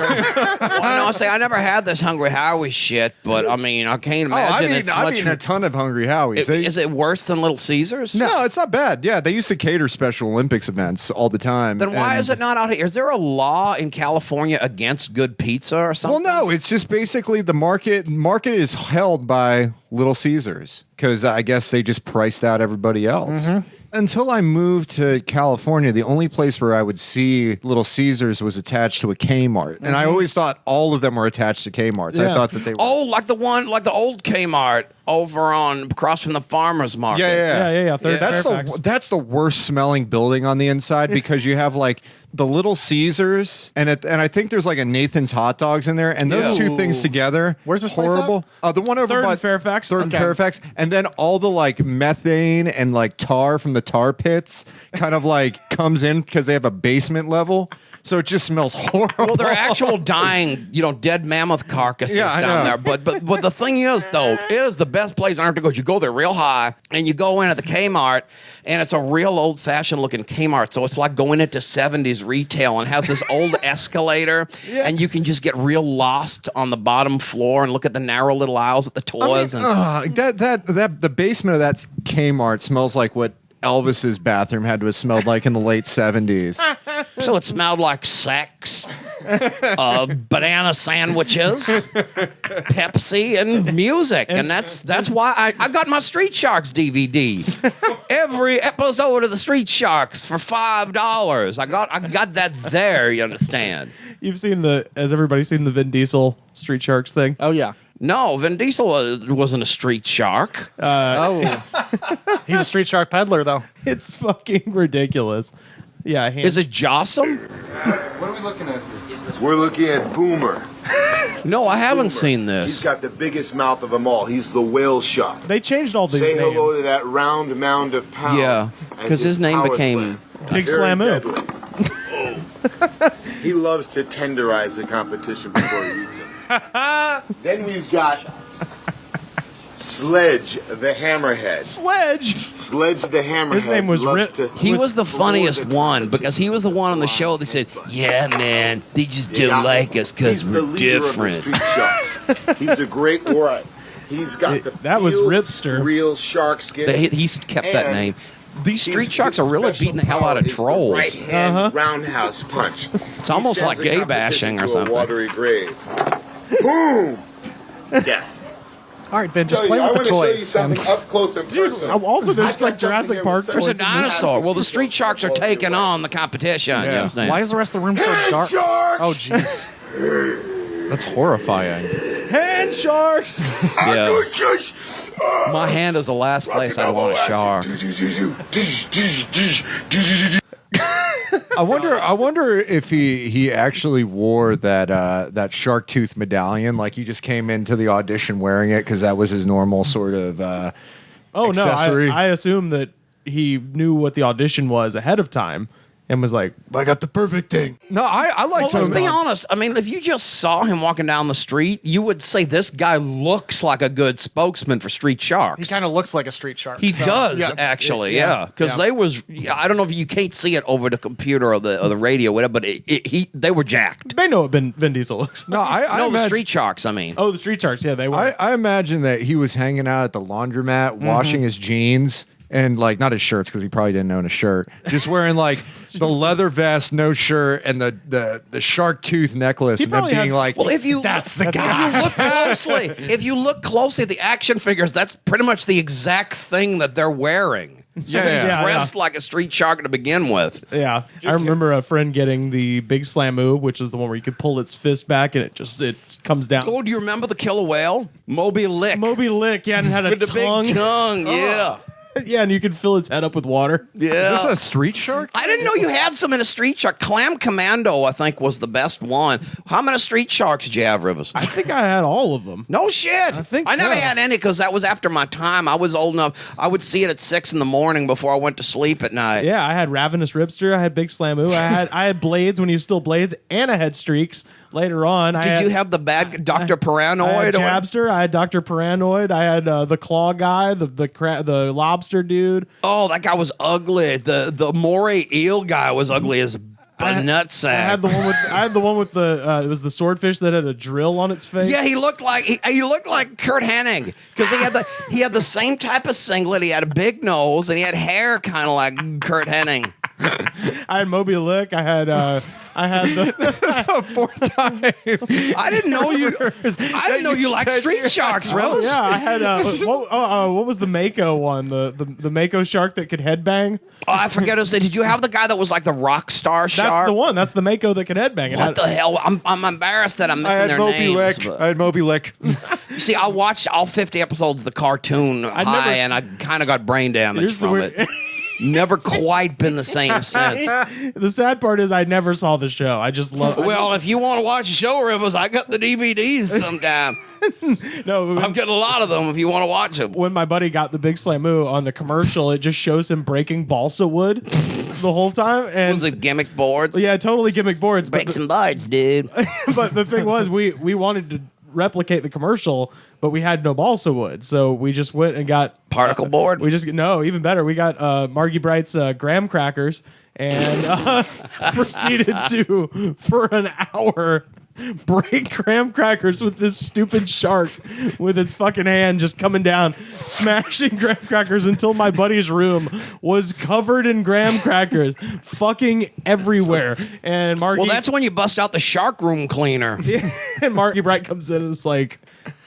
Well, no, I never had this Hungry Howie shit, but I mean, I can't imagine it's I've much. eaten a ton of Hungry Howie's. Is it worse than Little Caesars? No, it's not bad. Yeah, they used to cater Special Olympics events all the time. Then why and- is it not out here? Is there a law in California against good pizza or Well, something? no, it's just basically the market is held by Little Caesars because I guess they just priced out everybody else. Until I moved to California, the only place where I would see Little Caesars was attached to a Kmart, and I always thought all of them were attached to Kmart's. Yeah. I thought that they were. Oh, like the old Kmart over on across from the farmers market. Yeah. Third Fairfax. That's the worst smelling building on the inside because you have like the Little Caesars and I think there's like a Nathan's hot dogs in there, and those two things together. Where's this place horrible? The one over Third by and Fairfax? Third and Okay. Fairfax, and then all the like methane and like tar from the tar pits kind of like comes in because they have a basement level, so it just smells horrible. Well, they're actual dying, dead mammoth carcasses Yeah, I down know. there. But the thing is, though, it is the best place on earth to go. You go there real high, and you go in at the Kmart, and it's a real old-fashioned looking Kmart. So it's like going into 70s retail, and has this old escalator, and you can just get real lost on the bottom floor and look at the narrow little aisles at the toys. The basement of that Kmart smells like what Elvis's bathroom had to have smelled like in the late 70s. So it smelled like sex, banana sandwiches, Pepsi, and music. And that's why I got my Street Sharks DVD. Every episode of the Street Sharks for $5. I got that there, you understand? You've seen has everybody seen the Vin Diesel Street Sharks thing? Oh yeah. No, Vin Diesel wasn't a street shark. Oh. He's a street shark peddler though. It's fucking ridiculous. Yeah, Is it Jossum? What are we looking at here? We're looking at Boomer. No, I haven't Boomer. seen He's this. got the biggest mouth of them all. He's the whale shark. They changed all these Say names. hello to that round mound of power. Yeah, and 'cause his name power became slam. Big Very Slamoo. deadly. He loves to tenderize the competition before he eats them. Then we've got Sledge the Hammerhead. Sledge. Sledge the Hammerhead. His name was loves Rip. to He was the floor funniest the one because he was the one on the show that said, "Yeah, man, they just don't like us because He's the we're leader different." Of the street sharks. He's a great warrior. He's got the That was peeled, Ripster. real shark skin. He's kept that And name. These street sharks are really beating the hell out of trolls. Right hand roundhouse punch. It's almost He like sends the gay bashing competition or to something. A watery grave. Boom. Death. All right, Vin, just Tell play you, I with the want to show you toys. something up close and personal. Also, there's I like got Jurassic something Park here There's with a dinosaur. Well, the street sharks are taking on. on the competition. You understand? Why is the rest of the room so Hand dark? shark! Oh, jeez. That's horrifying. hand sharks. Yeah. My hand is the last place I want a shark. I wonder if he actually wore that shark tooth medallion, like he just came into the audition wearing it because that was his normal sort of accessory. No, I assume that he knew what the audition was ahead of time and was like, I got the perfect thing. No, I like Well, let's to be honest. I mean, if you just saw him walking down the street, you would say this guy looks like a good spokesman for street sharks. He kind of looks like a street shark. He so- does Yeah. actually, yeah. Because they was, I don't know if you can't see it over the computer or the radio, whatever, but they were jacked. They know what Vin Diesel looks like. No, I No, the imagine, street sharks. I mean, Oh, the street sharks. Yeah, they were. I imagine that he was hanging out at the laundromat, washing his jeans. And like not his shirts because he probably didn't own a shirt. Just wearing like the leather vest, no shirt, and the shark tooth necklace, He and then probably being had- like, well, if you "That's the if guy." you look closely at the action figures, that's pretty much the exact thing that they're wearing. Somebody's yeah. dressed like a street shark to begin with. Yeah, I remember a friend getting the big slam move, which is the one where you could pull its fist back and it comes down. Oh, do you remember the killer whale, Moby Lick, Moby Lick, yeah, and it had a with the tongue. big tongue? Yeah, Yeah, and you could fill its head up with water. yeah. Is this a street shark? I didn't know you had some in a street shark. Clam Commando, I think, was the best one. How many street sharks did you have, Rivers? I think I had all of them. No shit. I think never so. had any because that was after my time. I was old enough. I would see it at 6 a.m. before I went to sleep at night. Yeah, I had Ravenous Ripster, I had Big Slamoo, I had Blades when he was still Blades, and I had Streaks later on. Did you have the bad Dr. Paranoid? I had or- Jabster, I had Dr. Paranoid, I had the Claw guy, the lobster dude. Oh, that guy was ugly. The moray eel guy was ugly as a nutsack. I had the one with the it was the swordfish that had a drill on its face. Yeah, he looked like Kurt Hennig because he had the same type of singlet. He had a big nose and he had hair kind of like Kurt Hennig. I had Moby Lick. I had the Fourth time. I didn't know you. I didn't know you liked street sharks, Rose. yeah. I had what was the Mako one? The Mako shark that could headbang. Oh, I forget his name. Did you have the guy that was like the rock star shark? That's the one. That's the Mako that could headbang. What the hell? I'm embarrassed that I'm I missing had their Moby names. Lick. but- I had Moby Lick. You see, I watched all 50 episodes of the cartoon and I kind of got brain damage Here's the from weird- it. Never quite been the same since. The sad part is I never saw the show. I just love. Well, if you want to watch the show, Rivers, I got the DVDs sometime. no. I'm getting a lot of them if you want to watch them. When my buddy got the Big Slamoo on the commercial, it just shows him breaking balsa wood the whole time. And Was it gimmick boards? yeah, totally gimmick boards. Break some boards, dude. But the thing was, we wanted to replicate the commercial, but we had no balsa wood, so we just went and got Particle board? We just even better. We got Margie Bright's graham crackers and proceeded to for an hour break graham crackers with this stupid shark with its fucking hand just coming down, smashing graham crackers until my buddy's room was covered in graham crackers, fucking everywhere. And Margie, Well, that's when you bust out the shark room cleaner. and Margie Bright comes in and is like,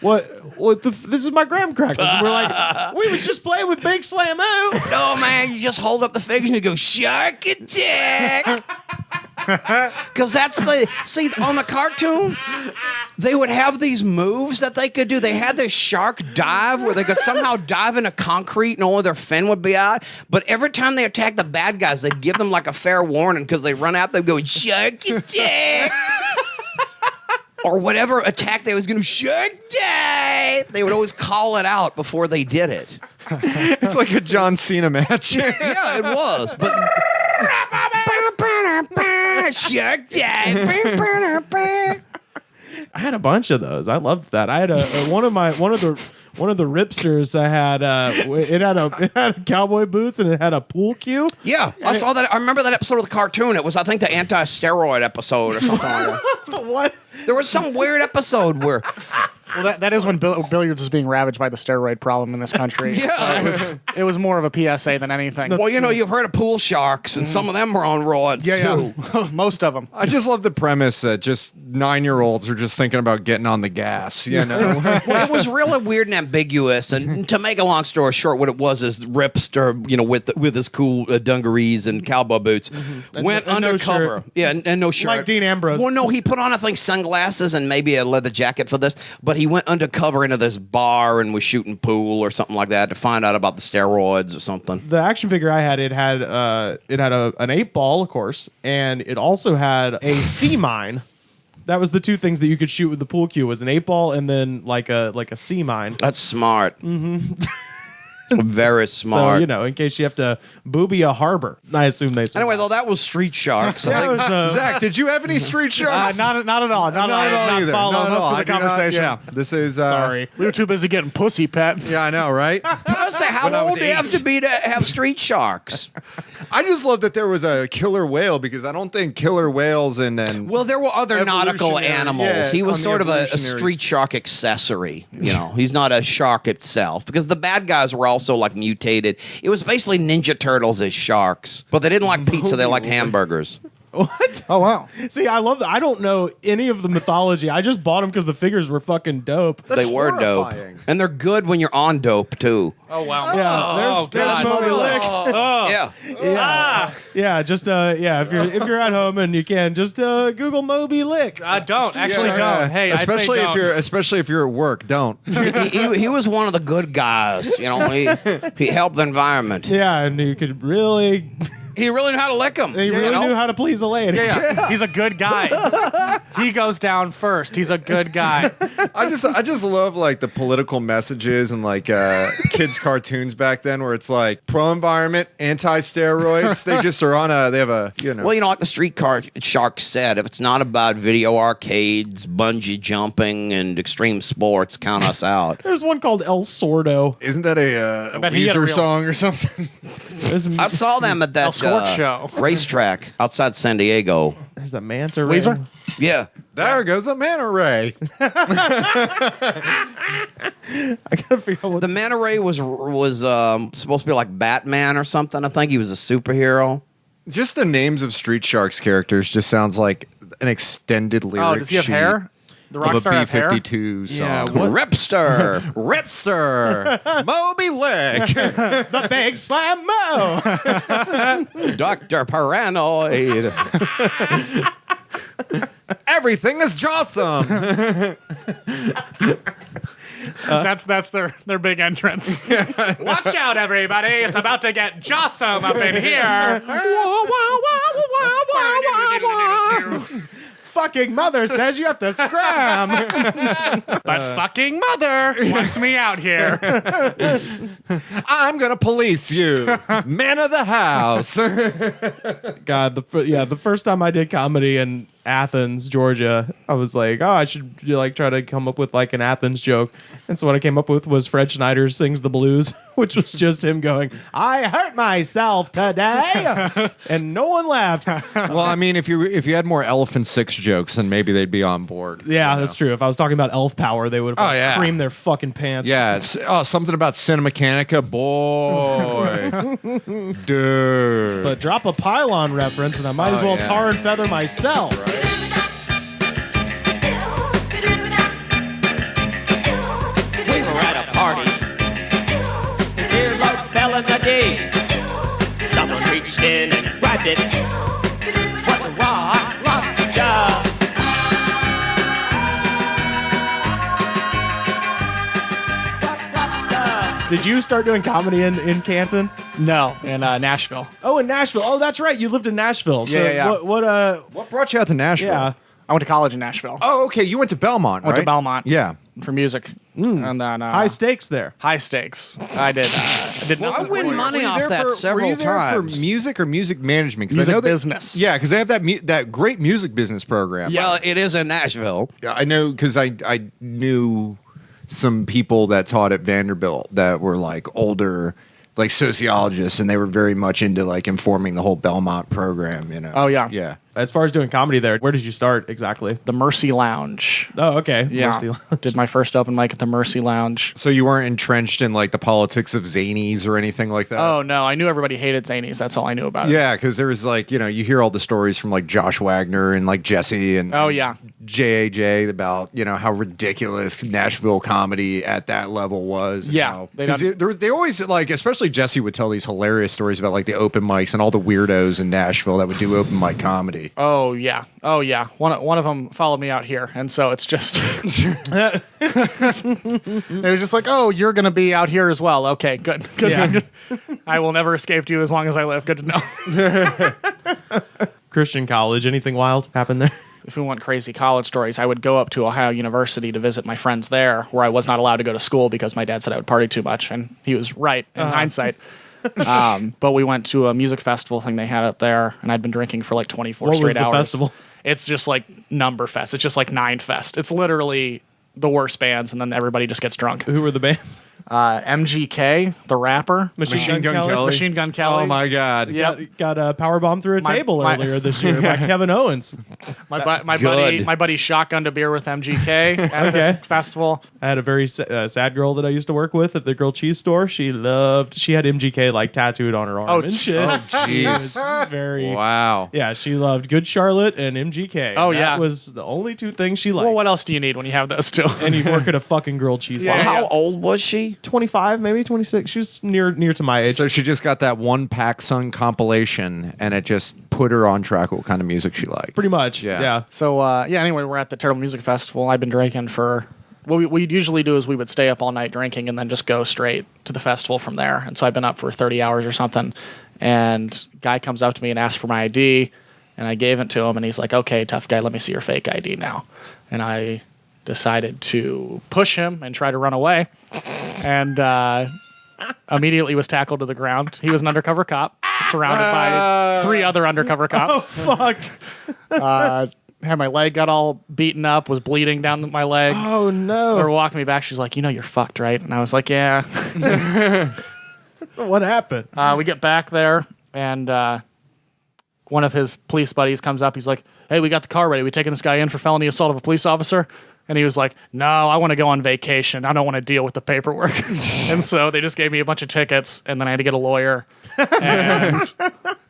What this is my graham crackers. And we're like, we was just playing with Big Slamoo. No, man, you just hold up the figures and you go, shark attack. Because that's on the cartoon, they would have these moves that they could do. They had this shark dive where they could somehow dive into concrete and only their fin would be out. But every time they attacked the bad guys, they'd give them like a fair warning because they run out, they'd go, shark attack. Or whatever attack they was going to shark attack. They would always call it out before they did it. It's like a John Cena match. Yeah, it was. But shark attack. I had a bunch of those. I loved that. I had one of the Ripsters. I had it had cowboy boots and it had a pool cue. Yeah, I saw that. I remember that episode of the cartoon. It was, I think, the anti-steroid episode or something like that. What? There was some weird episode where Well, that is when billiards was being ravaged by the steroid problem in this country. Yeah. So it was more of a PSA than anything. Well, you've heard of pool sharks, and some of them are on rods, too. Most of them. I just love the premise that just 9-year-olds are just thinking about getting on the gas, you know? Well, it was really weird and ambiguous. And to make a long story short, what it was is Ripster, with his cool dungarees and cowboy boots, went and no undercover. shirt. Yeah, and no shirt. Like Dean Ambrose. Well, no, he put on, I think, sunglasses and maybe a leather jacket for this. But he went undercover into this bar and was shooting pool or something like that to find out about the steroids or something. The action figure I had, it had an 8-ball, of course, and it also had a sea mine. That was the two things that you could shoot with the pool cue, was an 8-ball and then like a sea mine. That's smart. Mm-hmm. Very smart. So, in case you have to booby a harbor. I assume they Anyway, though, that was Street Sharks. That was, Zach, did you have any street sharks? Not at all. Not Not at all either. Follow Not at most all. of I the do not- conversation. yeah, this is... Sorry. We were too busy getting pussy, Pat. Yeah, I know, right? I say, how When I was old do you have 8. to be to have Street Sharks? I just love that there was a killer whale because I don't think killer whales and Well, there were other nautical Evolutionary, animals. yeah, He was on the sort of a evolutionary- street shark accessory. He's not a shark itself because the bad guys were also like mutated. It was basically Ninja Turtles as sharks, but they didn't like pizza. They liked hamburgers. What? Oh, wow. See, I love that. I don't know any of the mythology. I just bought them because the figures were fucking dope. They were horrifying. dope, and they're good when you're on dope too. Oh, wow. Yeah, there's Moby Lick. Yeah, If you're at home and you can, just Google Moby Lick. Don't. Actually, don't. Hey, especially I'd say don't. especially if you're at work, don't. he was one of the good guys. He helped the environment. Yeah, and you could really, He really knew how to lick them. he really knew how to please a lady. Yeah. He's a good guy. He goes down first. He's a good guy. I just love like the political messages and like kids cartoons back then where it's like pro environment, anti steroids. They just are on they have a Well, like the streetcar shark said, if it's not about video arcades, bungee jumping, and extreme sports, count us out. There's one called El Sordo. Isn't that a bet he had a Weezer real- song or something? I saw them at that Squirt show. racetrack outside San Diego. There's a manta ray. Weezer? Yeah. There goes the manta ray. I gotta figure out what The manta ray was supposed to be like Batman or something. I think he was a superhero. Just the names of Street Sharks characters just sounds like an extended lyric. Oh, does he have sheet hair? The rock of star a have hair? B-52 song. Yeah, what? Ripster. Ripster, Moby Lick. the big slam mo. Dr. Paranoid. Everything is jawsome. That's their big entrance. Watch out, everybody! It's about to get jawsome up in here. Fucking mother says you have to scram. But fucking mother wants me out here. I'm gonna police you, man of the house. God, the first time I did comedy in Athens, Georgia, I was like, oh, I should try to come up with like an Athens joke. And so what I came up with was Fred Schneider sings the blues, which was just him going, I hurt myself today, and no one laughed. Well, I mean, if you had more Elephant Six jokes, then maybe they'd be on board. Yeah, that's true. If I was talking about elf power, they would have Oh, yeah. creamed their fucking pants. Yeah, something about Cinemechanica, boy, dude. But drop a pylon reference, and I might as well yeah. tar and feather myself. We were at a party. Earlobe fell in the day. Someone reached in and grabbed it. Was a raw lobster. Did you start doing comedy in Canton? No, in Nashville. Oh, in Nashville. Oh, that's right. You lived in Nashville. So Yeah. What brought you out to Nashville? yeah. I went to college in Nashville. Oh, okay. You went to Belmont, right? Went to Belmont. Yeah. For music. And then High stakes there. high stakes. I did. I did I nothing. win money off that were several you there times. for music or music management? 'Cause Music I know business. Yeah, because they have that great music business program. Well, it is in Nashville. Yeah, I know because I knew some people that taught at Vanderbilt that were like older, like sociologists, and they were very much into like informing the whole Belmont program. Oh, yeah. Yeah. As far as doing comedy there, where did you start exactly? The Mercy Lounge. Oh, okay. Yeah. Mercy Lounge. Did my first open mic at the Mercy Lounge. So you weren't entrenched in like the politics of zanies or anything like that? Oh, no. I knew everybody hated zanies. That's all I knew about it. Yeah, because there was like, you hear all the stories from like Josh Wagner and like Jesse and Oh, yeah. JAJ about, how ridiculous Nashville comedy at that level was. Yeah. Because they always like, especially Jesse would tell these hilarious stories about like the open mics and all the weirdos in Nashville that would do open mic comedy. Oh, yeah. Oh, yeah. One of them followed me out here. And so it's just... it was just like, oh, you're going to be out here as well. Okay, good. Good. Yeah. I will never escape you as long as I live. Good to know. Christian college, anything wild happened there? If we want crazy college stories, I would go up to Ohio University to visit my friends there, where I was not allowed to go to school because my dad said I would party too much, and he was right in hindsight. But we went to a music festival thing they had up there, and I'd been drinking for like 24 What straight was the hours. festival? It's just like Number Fest. It's just like Nine Fest. It's literally the worst bands, and then everybody just gets drunk. Who were the bands? MGK, the rapper. Machine Gun Kelly? Machine Gun Kelly. Oh my God. Yep. Got a power bomb through a My- table my- earlier this year by Kevin Owens. My Good. buddy shotgunned a beer with MGK at this festival. I had a very sad girl that I used to work with at the grilled cheese store. She had MGK like tattooed on her arm and shit. Oh, She jeez. was very Wow. Yeah, she loved Good Charlotte and MGK. Oh, That yeah. was the only two things she liked. Well, what else do you need when you have those two? And you work at a fucking grilled cheese Yeah. store. How old was she? 25, maybe 26. She was near to my age. So she just got that one Pac Sun compilation, and it just put her on track with what kind of music she liked. Pretty much. Yeah. Yeah. So, anyway, we're at the Terrible Music Festival. I've been drinking for... What we'd usually do is we would stay up all night drinking and then just go straight to the festival from there. And so I've been up for 30 hours or something. And guy comes up to me and asks for my ID, and I gave it to him, and he's like, okay, tough guy, let me see your fake ID now. And I decided to push him and try to run away. And immediately was tackled to the ground. He was an undercover cop, surrounded by 3 other undercover cops. Fuck. Had my leg got all beaten up, was bleeding down my leg. Oh, They were no. walking me back. She's like, you're fucked, right? And I was like, yeah. What happened? We get back there, and one of his police buddies comes up. He's like, hey, we got the car ready. We taking this guy in for felony assault of a police officer? And he was like, no, I want to go on vacation. I don't want to deal with the paperwork. And so they just gave me a bunch of tickets, and then I had to get a lawyer and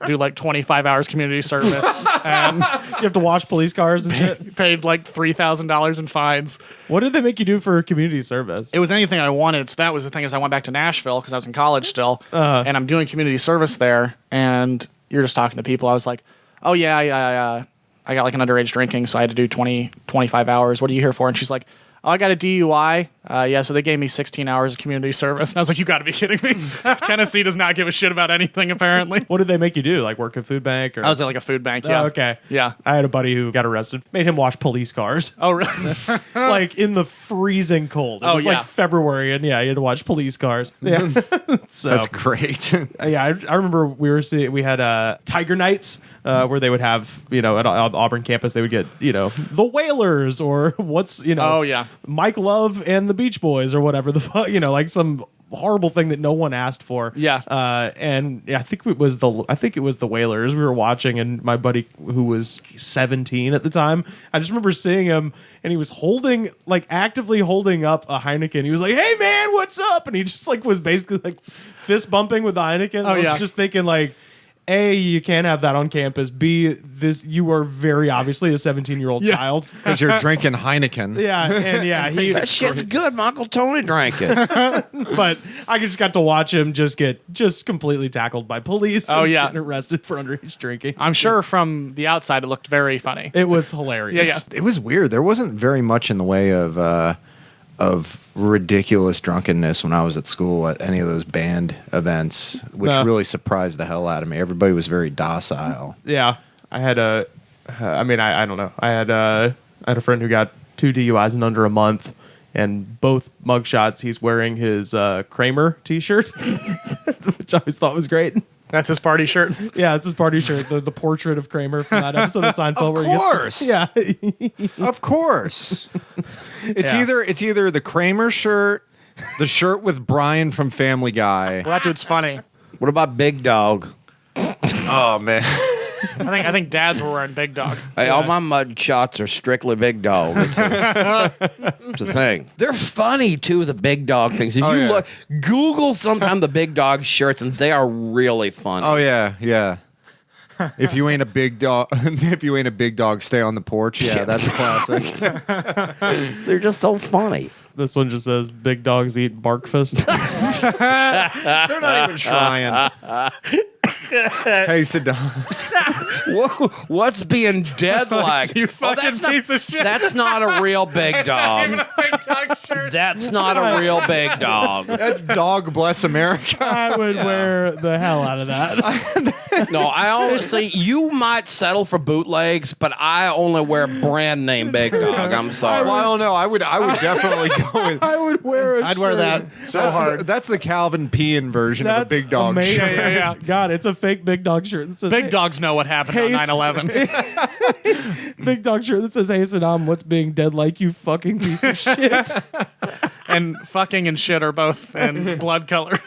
do like 25 hours community service and You have to wash police cars and shit. paid like $3,000 in fines. What did they make you do for community service? It was anything I wanted. So that was the thing is I went back to Nashville because I was in college still, and I'm doing community service there. And you're just talking to people. I was like, oh yeah, I got like an underage drinking, so I had to do 25 hours. What are you here for? And she's like, oh, I got a DUI. Yeah, so they gave me 16 hours of community service. And I was like, you got to be kidding me. Tennessee does not give a shit about anything, apparently. What did they make you do? Like work at food bank? Or? I was at like a food bank, yeah. Oh, okay. Yeah. I had a buddy who got arrested. Made him wash police cars. Oh, really? Like in the freezing cold. It was yeah. like February, and yeah, you had to watch police cars. Yeah. So That's great. yeah, I remember we had Tiger Nights where they would have, at the Auburn campus, they would get, the Whalers or Oh, yeah. Mike Love and the Beach Boys or whatever the fuck, like some horrible thing that no one asked for. Yeah. And yeah, I think it was the Whalers we were watching, and my buddy who was 17 at the time, I just remember seeing him, and he was actively holding up a Heineken. He was like, "Hey man, what's up?" And he just was basically fist bumping with the Heineken. I was yeah. just thinking A, you can't have that on campus. B, you are very obviously a 17-year-old child. Because you're drinking Heineken. Yeah, and yeah, That shit's good. My Uncle Tony drank it. but I just got to watch him get completely tackled by police. Oh, and yeah. getting arrested for underage drinking. I'm sure from the outside it looked very funny. It was hilarious. Yeah. It was weird. There wasn't very much in the way of ridiculous drunkenness when I was at school at any of those band events, which No. really surprised the hell out of me. Everybody was very docile. Yeah, I had I don't know. I had a friend who got 2 DUIs in under a month, and both mugshots he's wearing his Kramer T-shirt, which I always thought was great. That's his party shirt. Yeah, it's his party shirt, the portrait of Kramer from that episode of Seinfeld. Of where course. he gets yeah. Of course. It's Yeah. either the Kramer shirt, the shirt with Brian from Family Guy. Well, that dude's funny. What about Big Dog? Oh man. I think dads were wearing Big Dog. Hey, all my mud shots are strictly Big Dog. It's a thing. They're funny too. The Big Dog things. If you look, Google sometime the Big Dog shirts, and they are really funny. Oh yeah. If you ain't a big dog, stay on the porch. Yeah, that's a classic. They're just so funny. This one just says big dogs eat barkfist. They're not even trying. Hey, Saddam. What's being dead like? You fucking piece of shit. That's not a real Big Dog. Big Dog shirt. That's not a real Big Dog. That's Dog Bless America. I would wear the hell out of that. No, I honestly, you might settle for bootlegs, but I only wear brand name Big Dog. I'm sorry. Well, I don't know. I would definitely go with. I would wear a I'd wear that so hard. That's the Calvin Peeing version of a Big Dog amazing. shirt. Yeah. God, it's a fake Big Dog shirt that says Big dogs know what happened Hey, on 9/11. Big Dog shirt that says, "Hey Saddam, what's being dead like, you fucking piece of shit." And fucking and shit are both in blood color.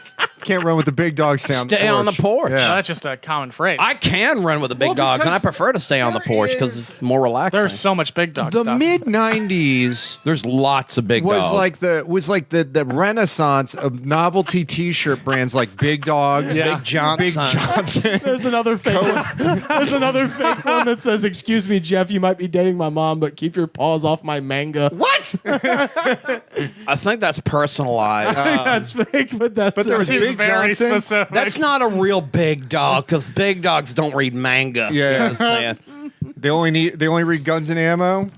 Can't run with the Big Dog sound. Stay on the porch. Yeah. That's just a common phrase. I can run with the big dogs, and I prefer to stay on the porch because it's more relaxing. There's so much Big Dog The stuff. mid '90s There's lots of big was dogs. like the renaissance of novelty T-shirt brands like Big Dogs, Yeah. Big Johnson. Big Johnson. There's another fake one. There's another fake one that says, "Excuse me, Jeff, you might be dating my mom, but keep your paws off my manga." What? I think that's personalized. That's fake, but that's But there was Seems Big very Johnson. specific. That's not a real big dog because big dogs don't read manga. Yeah. You understand? They only read Guns and Ammo.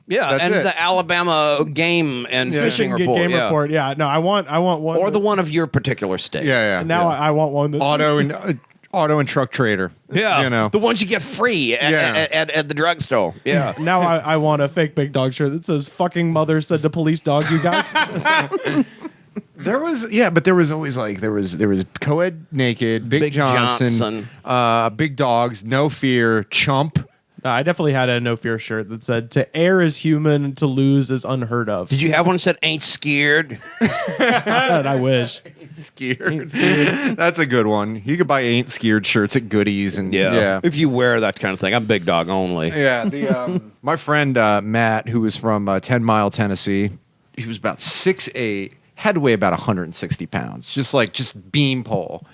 Yeah, That's and it. the Alabama Game and Fishing Report. game yeah. report. Yeah, no, I want one. Or the that- one of your particular state. Yeah. Now I want one that's Auto and Truck Trader. Yeah, You know. the ones you get free at the drugstore. Yeah. Now I want a fake Big Dog shirt that says "Fucking mother said to police dog, you guys." There was but there was always there was co-ed naked, Big Johnson. Big Dogs, No Fear, Chump. I definitely had a No Fear shirt that said "To err is human, to lose is unheard of." Did you have one that said "Ain't scared"? God, I wish. Scared. That's a good one. You could buy Ain't Scared shirts at Goodies and yeah. If you wear that kind of thing, I'm big dog only. Yeah, my friend Matt, who was from 10 Mile, Tennessee, he was about 6'8", had to weigh about 160 pounds, just beanpole.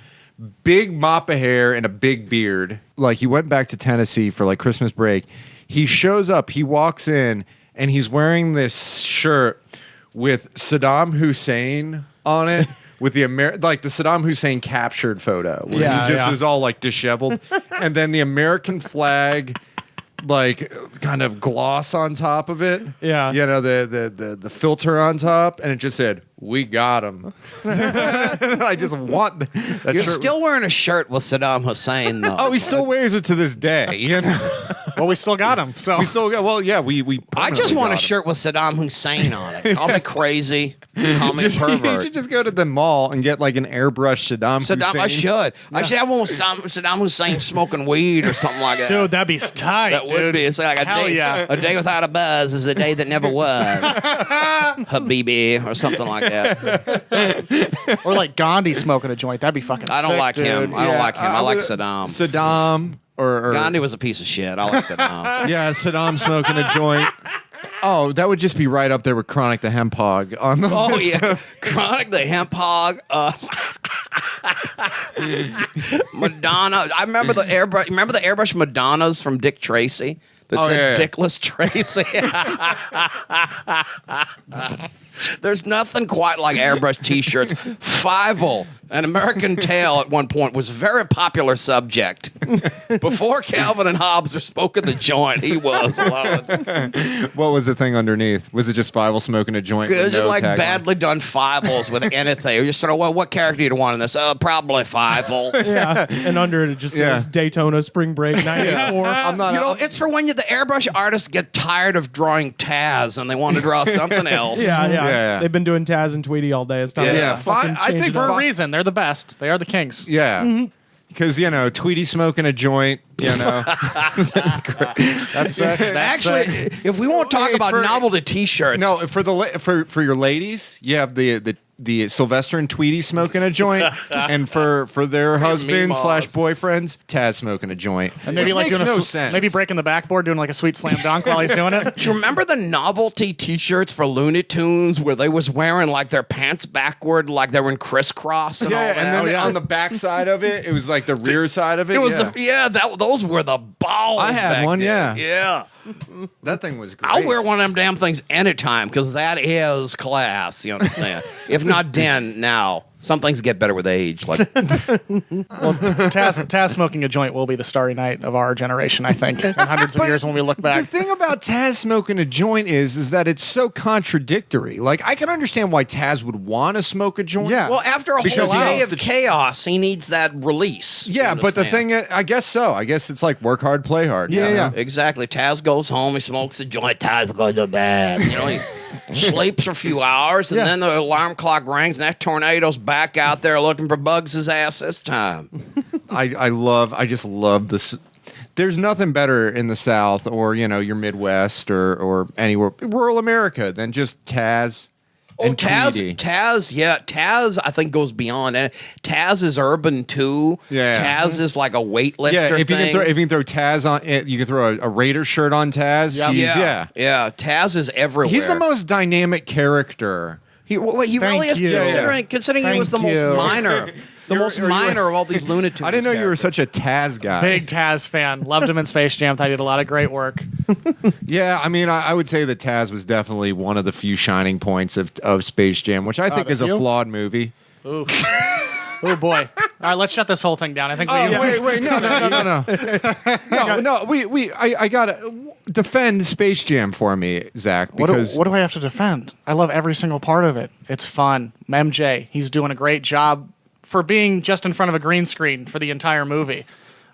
Big mop of hair and a big beard. Like, he went back to Tennessee for Christmas break. He shows up, he walks in, and he's wearing this shirt with Saddam Hussein on it. With the the Saddam Hussein captured photo, where he just is all disheveled, and then the American flag, kind of gloss on top of it. Yeah. You know, the filter on top, and it just said, "We got him." I just want that You're shirt. still wearing a shirt with Saddam Hussein, though. Oh, he still wears it to this day. You know, Well, we still got him. So we still got. Well, yeah, we. I just permanently want a got him. shirt with Saddam Hussein on it. Call me crazy. Call me You pervert. should just go to the mall and get an airbrush Saddam Hussein. I should. I should have one with Saddam Hussein smoking weed or something like that. dude, that'd be tight. That would be. It's like a Hell day. yeah. A day without a buzz is a day that never was. Habibi or something like that. Or Gandhi smoking a joint. That'd be fucking I don't sick, like him. dude. I don't like him. I like would- Saddam. Saddam or Gandhi was a piece of shit. I like Saddam. yeah, Saddam smoking a joint. Oh, that would just be right up there with Chronic the Hemp Hog on the Oh list. yeah, Chronic the Hemp Hog. Madonna. I remember the airbrush. Remember the airbrush Madonnas from Dick Tracy that said Dickless Tracy. There's nothing quite like airbrush T-shirts. Fievel, an American Tale at one point was a very popular subject. Before Calvin and Hobbes were smoking the joint, he was. What was the thing underneath? Was it just Fievel smoking a joint? It was with just no like tagline? badly done Fiebles with anything. It was just sort of, well, what character do you want in this? Probably Fievel. Yeah, and under it just says Daytona Spring Break '94. I'm not. You know, it's for when the airbrush artists get tired of drawing Taz and they want to draw something else. Yeah. Yeah. They've been doing Taz and Tweety all day. It's time Yeah. to fucking I change think it For up. a reason. They're the best. They are the kings. Yeah. Because, Tweety smoking a joint, That's sick. That's Actually, sick. if we won't talk It's about for- novelty T-shirts, No, for your ladies, you have the the Sylvester and Tweety smoking a joint, and for their husbands / boyfriends, Taz smoking a joint. And maybe Which like makes doing no a sense. maybe breaking the backboard, doing like a sweet slam dunk while he's doing it. Do you remember the novelty T-shirts for Looney Tunes where they was wearing like their pants backward, like they were in crisscross and all Yeah, that? and then on the back side of it was like the rear side of it. It was yeah. those were the balls. I had back one, then. yeah. Yeah. That thing was great. I'll wear one of them damn things anytime because that is class. You understand? If not then, now. Some things get better with age. Like Taz smoking a joint will be the starry night of our generation, I think, in hundreds of years when we look The back. thing about Taz smoking a joint is that it's so contradictory. Like, I can understand why Taz would want to smoke a joint. Yeah. well, after a Because whole he day needs of to- chaos, he needs that release. you Yeah, but the understand? thing, I guess so. I guess it's like work hard, play hard. Yeah, you yeah. know? Exactly. Taz goes home, he smokes a joint, Taz goes to bed. You know, he sleeps for a few hours, and Yeah. then the alarm clock rings, and that tornado's back out there looking for Bugs' ass this time. I just love this. There's nothing better in the South or, your Midwest or anywhere, rural America than just Taz and Tweety. Taz, I think goes beyond that. Taz is urban too. Yeah. Taz is like a weightlifter. Yeah, if thing. you can throw Taz on, you can throw a Raider shirt on Taz. Yep. Yeah. Taz is everywhere. He's the most dynamic character. He Thank really is. you. Considering he was the Thank most you. minor, the most minor of all these Looney Tunes. I didn't know you were characters. such a Taz guy. Big Taz fan. Loved him in Space Jam. Thought he did a lot of great work. Yeah, I mean, I would say that Taz was definitely one of the few shining points of Space Jam, which I think the is a few? flawed movie. Ooh. Oh boy! All right, let's shut this whole thing down. I think. Wait, no. I gotta defend Space Jam for me, Zach, because What do I have to defend? I love every single part of it. It's fun. MJ, he's doing a great job for being just in front of a green screen for the entire movie.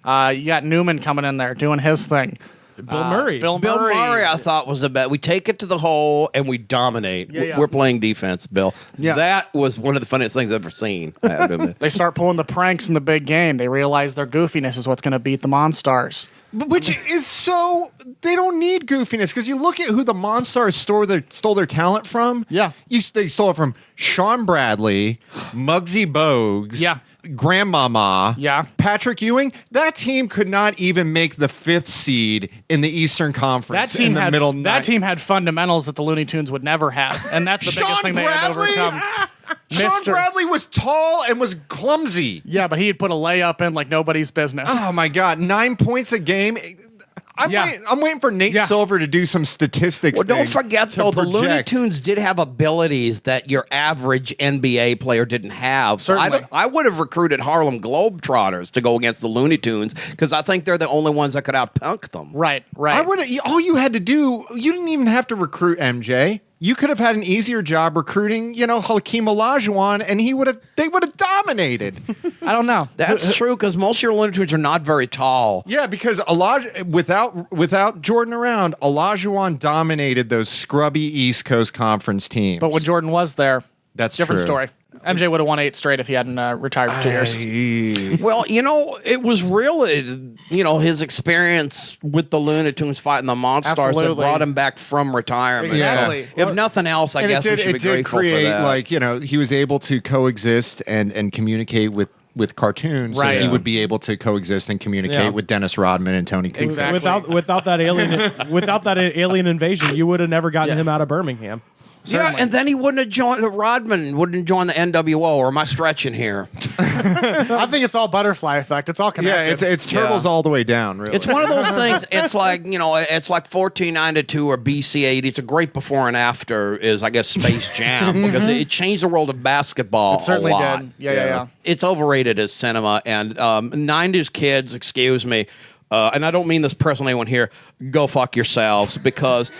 You got Newman coming in there doing his thing. Bill Murray. Bill Bill Murray. Murray, I thought was the best. We take it to the hole and we dominate. Yeah. We're playing defense, Bill. Yeah. That was one of the funniest things I've ever seen. I have to admit. They start pulling the pranks in the big game. They realize their goofiness is what's going to beat the Monstars. which is so they don't need goofiness because you look at who the Monstars stole their talent from. Yeah. They stole it from Sean Bradley, Muggsy Bogues. Yeah. Grandmama, Yeah. Patrick Ewing. That team could not even make the 5th seed in the Eastern Conference. That team in the had middle. that team had fundamentals that the Looney Tunes would never have, and that's the biggest Sean thing they had to Bradley? overcome. Sean Mr. Bradley was tall and was clumsy. Yeah, but he'd put a layup in like nobody's business. Oh my God, 9 points a game. I'm waiting for Nate Yeah. Silver to do some statistics. Well, don't thing forget, to though, the Looney project. Tunes did have abilities that your average NBA player didn't have. So Certainly. I would have recruited Harlem Globetrotters to go against the Looney Tunes because I think they're the only ones that could outpunk them. Right. I would. All you had to do, you didn't even have to recruit MJ. You could have had an easier job recruiting, Hakeem Olajuwon, and they would have dominated. I don't know. That's true because most of your Looney Tunes are not very tall. Yeah, because without Jordan around, Olajuwon dominated those scrubby East Coast Conference teams. But when Jordan was there, That's different true. story. MJ would have won 8 straight if he hadn't retired for 2 years. Well, it was really, his experience with the Looney Tunes fighting the Monstars that Absolutely. brought him back from retirement. Exactly. So, if nothing else, I And guess we should be it did grateful create for that. he was able to coexist and communicate with cartoons, Right. so he Yeah. would be able to coexist and communicate Yeah. with Dennis Rodman and Tony Kukoc. Exactly. Without that alien invasion, you would have never gotten him out of Birmingham. Yeah, and then he wouldn't have joined Rodman. Wouldn't join the NWO. Or am I stretching here? I think it's all butterfly effect. It's all connected. Yeah, it's turtles Yeah. all the way down. Really, It's one of those things. It's like it's like 1492 or BC 80. It's a great before and after. Is I guess Space Jam because it changed the world of basketball. It certainly a lot. did. Yeah. It's overrated as cinema and 90s kids. Excuse me. And I don't mean this personally, anyone here, go fuck yourselves, because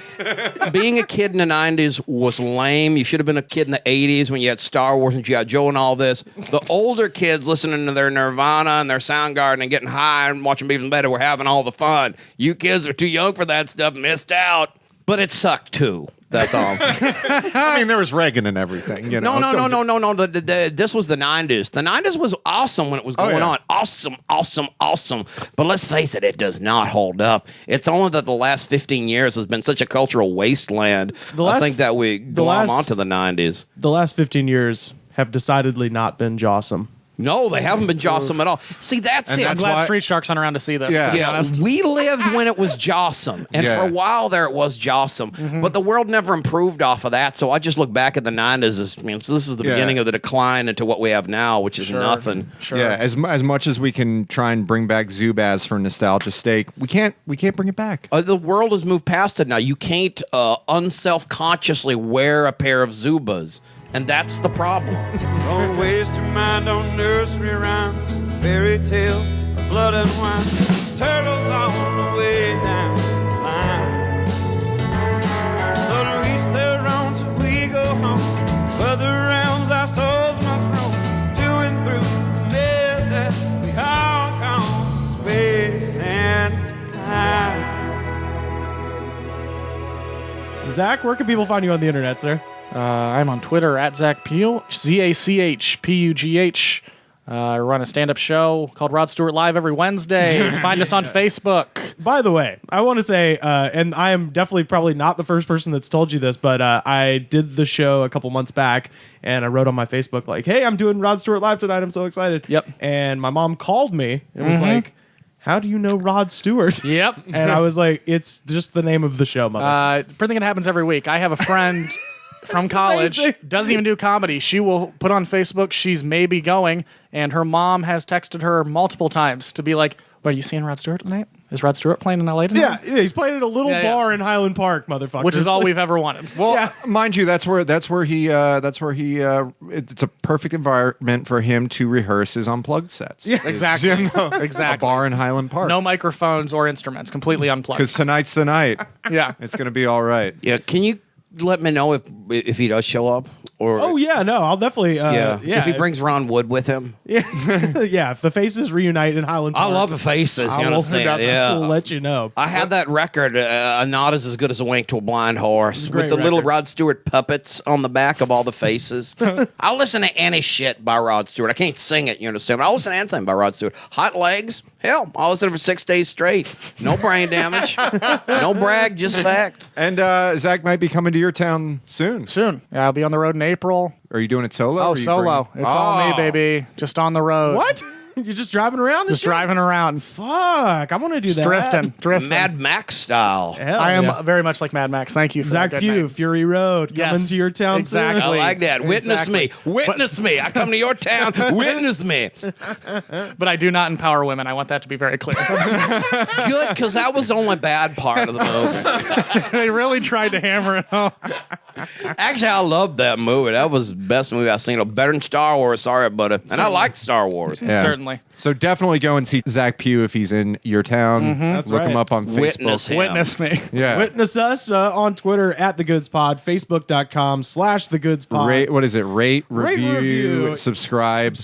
being a kid in the 90s was lame. You should have been a kid in the 80s when you had Star Wars and G.I. Joe and all this. The older kids listening to their Nirvana and their Soundgarden and getting high and watching Beavis and Butthead were having all the fun. You kids are too young for that stuff, missed out. But it sucked too. That's all. I mean, there was Reagan and everything. You know? No. This was the 90s. The 90s was awesome when it was going on. Awesome. But let's face it, it does not hold up. It's only that the last 15 years has been such a cultural wasteland. I think that we glom onto the 90s. The last 15 years have decidedly not been jawsome. No, they haven't been jawsome at all. See, that's it. I'm glad Street Shark's on around to see this. Yeah. To be honest. We lived when it was jawsome, and for a while there it was jawsome, but the world never improved off of that. So I just look back at the 90s as this is the beginning of the decline into what we have now, which is nothing. Sure. Yeah, as much as we can try and bring back Zubaz for nostalgia's sake, we can't bring it back. The world has moved past it now. You can't unself-consciously wear a pair of Zubas, and that's the problem. Don't waste your mind on nursery rhymes, fairy tales, blood and wine. There's turtles on the way down the line. So to each their own till we go home. Further realms our souls must roam, to and through the myth that we all call space and time. Zach, where can people find you on the internet, sir? I'm on Twitter at Zach Pugh, ZachPugh. I run a stand-up show called Rod Stewart Live every Wednesday. Find us on Facebook. By the way, I want to say, and I am definitely probably not the first person that's told you this, but I did the show a couple months back, and I wrote on my Facebook, like, hey, I'm doing Rod Stewart Live tonight. I'm so excited. Yep. And my mom called me and was like, how do you know Rod Stewart? Yep. And I was like, it's just the name of the show, mother. Pretty thing that happens every week. I have a friend from college, amazing. doesn't even do comedy. She will put on Facebook she's maybe going, and her mom has texted her multiple times to be like, "Are you seeing Rod Stewart tonight? Is Rod Stewart playing in LA tonight?" Yeah, he's playing at a little bar in Highland Park, motherfucker. Which is all we've ever wanted. Well, mind you, that's where he it's a perfect environment for him to rehearse his unplugged sets. Yeah, exactly. A bar in Highland Park. No microphones or instruments, completely unplugged. Because tonight's the night. Yeah. It's going to be all right. Yeah, can you let me know if he does show up? Or Oh yeah, no, I'll definitely. if he brings Ron Wood with him. yeah, if the Faces reunite in Highland Park, I love the Faces. You understand? We'll let you know. I had that record, A Nod Is As Good As a Wink to a Blind Horse, Great with the little record. Rod Stewart puppets on the back of all the faces. I'll listen to any shit by Rod Stewart. I can't sing it, you understand? But I'll listen to anything by Rod Stewart. Hot Legs, hell, I'll listen for 6 days straight. No brain damage. No brag, just fact. And Zach might be coming to your town soon. Soon. Yeah, I'll be on the road in April. Are you doing it solo? Oh, or you solo. It's all me, baby. Just on the road. What? You're just driving around? Just driving around. Fuck, I want to do Just that. drifting. Mad Max style. Hell I am yeah. very much like Mad Max. Thank you for Zach that good Pugh, name. Fury Road, Yes, coming to your town exactly. I like that. Witness Exactly. me. Witness me. I come to your town. Witness me. But I do not empower women. I want that to be very clear. Good, because that was the only bad part of the movie. They really tried to hammer it home. Actually, I loved that movie. That was the best movie I've seen. Better than Star Wars. Sorry, buddy. And I liked Star Wars. Yeah. Certainly. So definitely go and see Zach Pugh if he's in your town. That's Look him right. up on Facebook. Witness him. Witness me. Yeah. Witness us on Twitter at The Goods Pod, Facebook.com/TheGoodsPod. Rate, what is it? Rate, review, review, subscribe.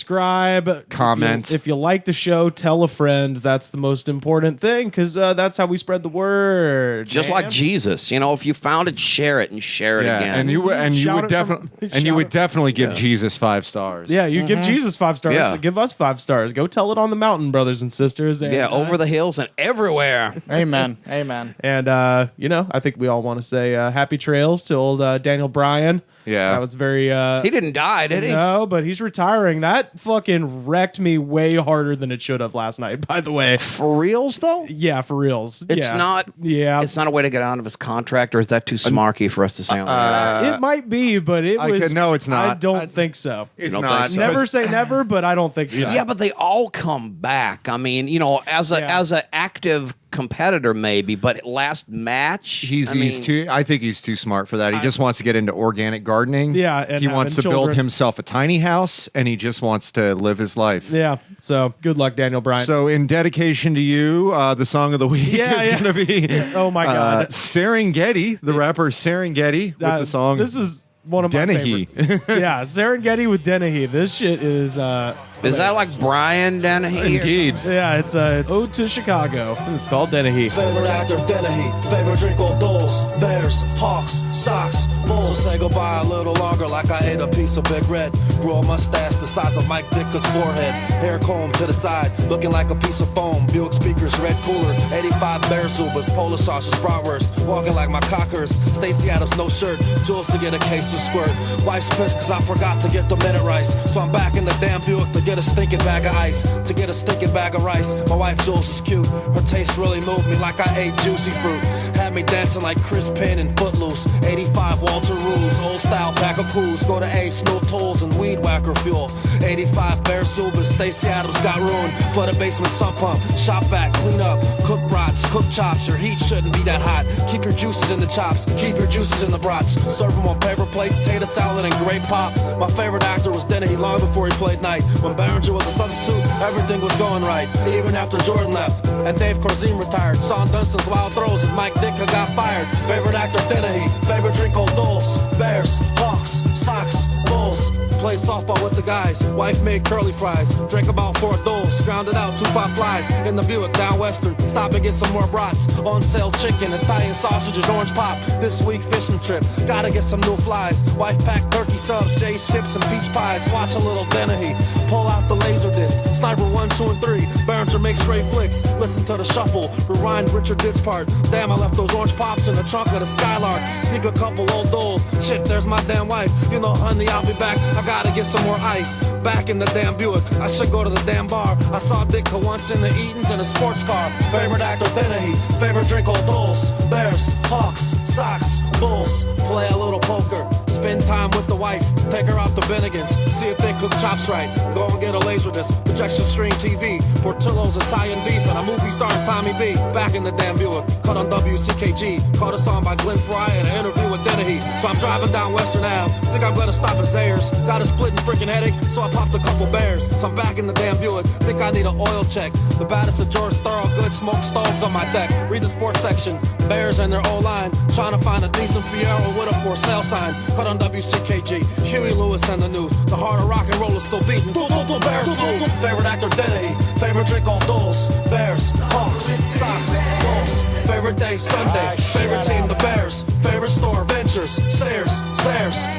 Comment. If you like the show, tell a friend. That's the most important thing, because that's how we spread the word. Just man. like Jesus. You know, if you found it, share it and share it Yeah, again. and you Shout would it from- definitely shout it- definitely give Jesus 5 stars. Yeah, you give Jesus 5 stars. Yeah. So give us 5 stars. Go tell it on the mountain, brothers and sisters. And, yeah, over the hills and everywhere. Amen. Amen. And, I think we all want to say happy trails to old Daniel Bryan. Yeah. That was very... He didn't die, did he? No, but he's retiring. That fucking wrecked me way harder than it should have last night, by the way. For reals, though? Yeah, for reals. It's yeah. not. Yeah. It's not a way to get out of his contract, or is that too smarky for us to say on the air? It might be, but it was... no, it's not. I don't think so. It's don't not. think so? Never say never, but I don't think so. Yeah, but they all come back. I mean, as an active competitor, maybe, but last match, I think he's too smart for that. He just wants to get into organic gardening. Yeah, and he wants to having build children. himself a tiny house, and he just wants to live his life. Yeah, so good luck, Daniel Bryan. So, in dedication to you, the song of the week Yeah, is yeah. going to be Oh my God. Serengeti, the rapper Serengeti, with the song This is one of my Dennehy. favorite. Yeah, Serengeti with Dennehy. This shit is... is that like Brian Dennehy? Indeed. Yeah, it's a ode to Chicago. It's called Dennehy. Favorite actor, Dennehy. Favorite drink, all those. Bears, Hawks, socks, bulls. Say goodbye a little longer like I ate a piece of Big Red. Grew a mustache the size of Mike Dicker's forehead. Hair comb to the side, looking like a piece of foam. Buick speakers, red cooler, 85 Bear Zubas, Polish sausage, bratwurst. Walking like my cock hurts. Stacey Adams, no shirt. Jules to get a case of squirt. Wife's pissed cause I forgot to get the minute rice. So I'm back in the damn Buick to get a stinking bag of ice. To get a stinking bag of rice. My wife Jules is cute. Her taste really moved me like I ate juicy fruit. Had me dancing like Chris Penn and Footloose. 85 Walter Roos, old style pack of coos. Go to A, Snow Tolls and Weed Whacker fuel. 85 Bear Zubas, Stacey Adams got ruined. For the basement sump pump, shop vac, clean up. Cook brats, cook chops, your heat shouldn't be that hot. Keep your juices in the chops, keep your juices in the brats. Serve them on paper plates, tater salad and grape pop. My favorite actor was Dennehy long before he played Knight. When Behringer was a substitute, everything was going right. Even after Jordan left, and Dave Corzine retired. Sean Dunstan's wild throws and Mike Ditka got fired. Favorite actor Dennehy, favorite drink Old Dulce. Bears, Hawks, Sox, Bulls. Play softball with the guys. Wife made curly fries. Drank about 4 doles. Grounded out 2 pot flies. In the Buick down Western. Stop and get some more brats. On sale chicken, Italian sausages, orange pop. This week fishing trip. Gotta get some new flies. Wife packed turkey subs, Jay's chips and peach pies. Watch a little Dennehy. Pull out the laser disc. Sniper 1, 2, and 3. Behringer makes great flicks. Listen to the shuffle. Rewind Richard Ditt's part. Damn, I left those orange pops in the trunk of the Skylark. Sneak a couple old doles. Shit, there's my damn wife. You know, honey, I'll be back. I gotta get some more ice. Back in the damn Buick. I should go to the damn bar. I saw Ditka once in the Edens in a sports car. Favorite actor Dennehy. Favorite drink Old Dulce. Bears, Hawks, Sox, Bulls. Play a little poker. Spend time with the wife. Take her out to Bennigan's. See if they cook chops right. Go and get a laser disc. Projection screen TV. Portillo's Italian beef and a movie starring Tommy B. Back in the damn Buick. Cut on WCKG. Caught a song by Glenn Fry and an interview with Dennehy. So I'm driving down Western Ave. Think I'm gonna stop at Zayre's. Got a splitting freaking headache, so I popped a couple bears. So I'm back in the damn Buick. Think I need an oil check. The baddest of George Thorogood smoke stogs on my deck. Read the sports section. Bears and their O-line. Trying to find a decent Fiero with a for sale sign. Cut on WCKG. Huey Lewis and the news. The heart of rock and roll is still beating. Bears Bulls. Favorite actor Dennehy. Favorite drink Old Dulce. Bears, Hawks, Sox, Bulls. Favorite day Sunday. Favorite team the Bears. Favorite store Ventures. Sayers.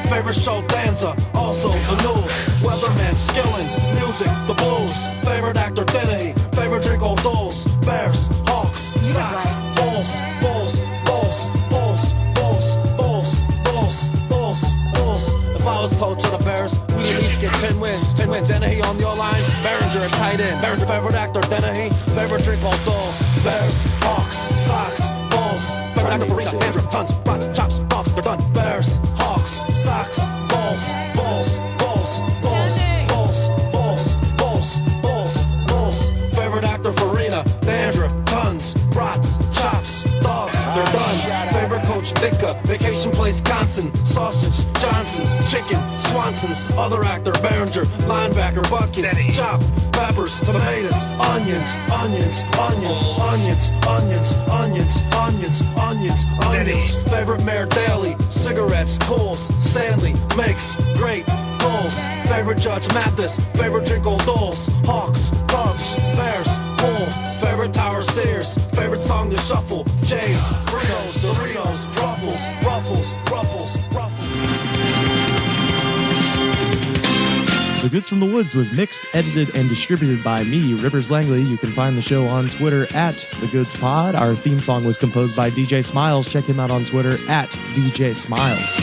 Favorite show Danza. Also the news. Weatherman, Skilling. Music, the blues. Favorite actor Dennehy. Favorite drink Old Dulce. Bears, Hawks, Sox, Bulls. If I was coach of the Bears, we'd at least get 10 wins. 10 wins. Dennehy on your line. Behringer at tight end. Behringer favorite actor Dennehy. Favorite drink Old Dulce. Bears, Hawks, Sox, Bulls. Favorite actor Farina, Andrew, tons, brats, chops, dogs, they're done. Bears, Hawks, Sox, Bulls. Favorite actor Farina, dandruff, tons, brats, chops, dogs, they're done. Favorite coach Ditka, vacation place Wisconsin, sausage, Johnson, chicken, Swanson's, other actor Behringer, linebacker Buckets, chopped, peppers, tomatoes, onions. Favorite Mayor Daly, cigarettes, Coles, Stanley, makes great goals. Favorite Judge Mathis, favorite drink Old Dulce, Hawks, Cubs, Bears, Bull. Favorite Tower Sears, favorite song to shuffle, Jays, Fritos, Doritos, Ruffles. The Goods from the Woods was mixed, edited, and distributed by me, Rivers Langley. You can find the show on Twitter at The Goods Pod. Our theme song was composed by DJ Smiles. Check him out on Twitter at DJ Smiles.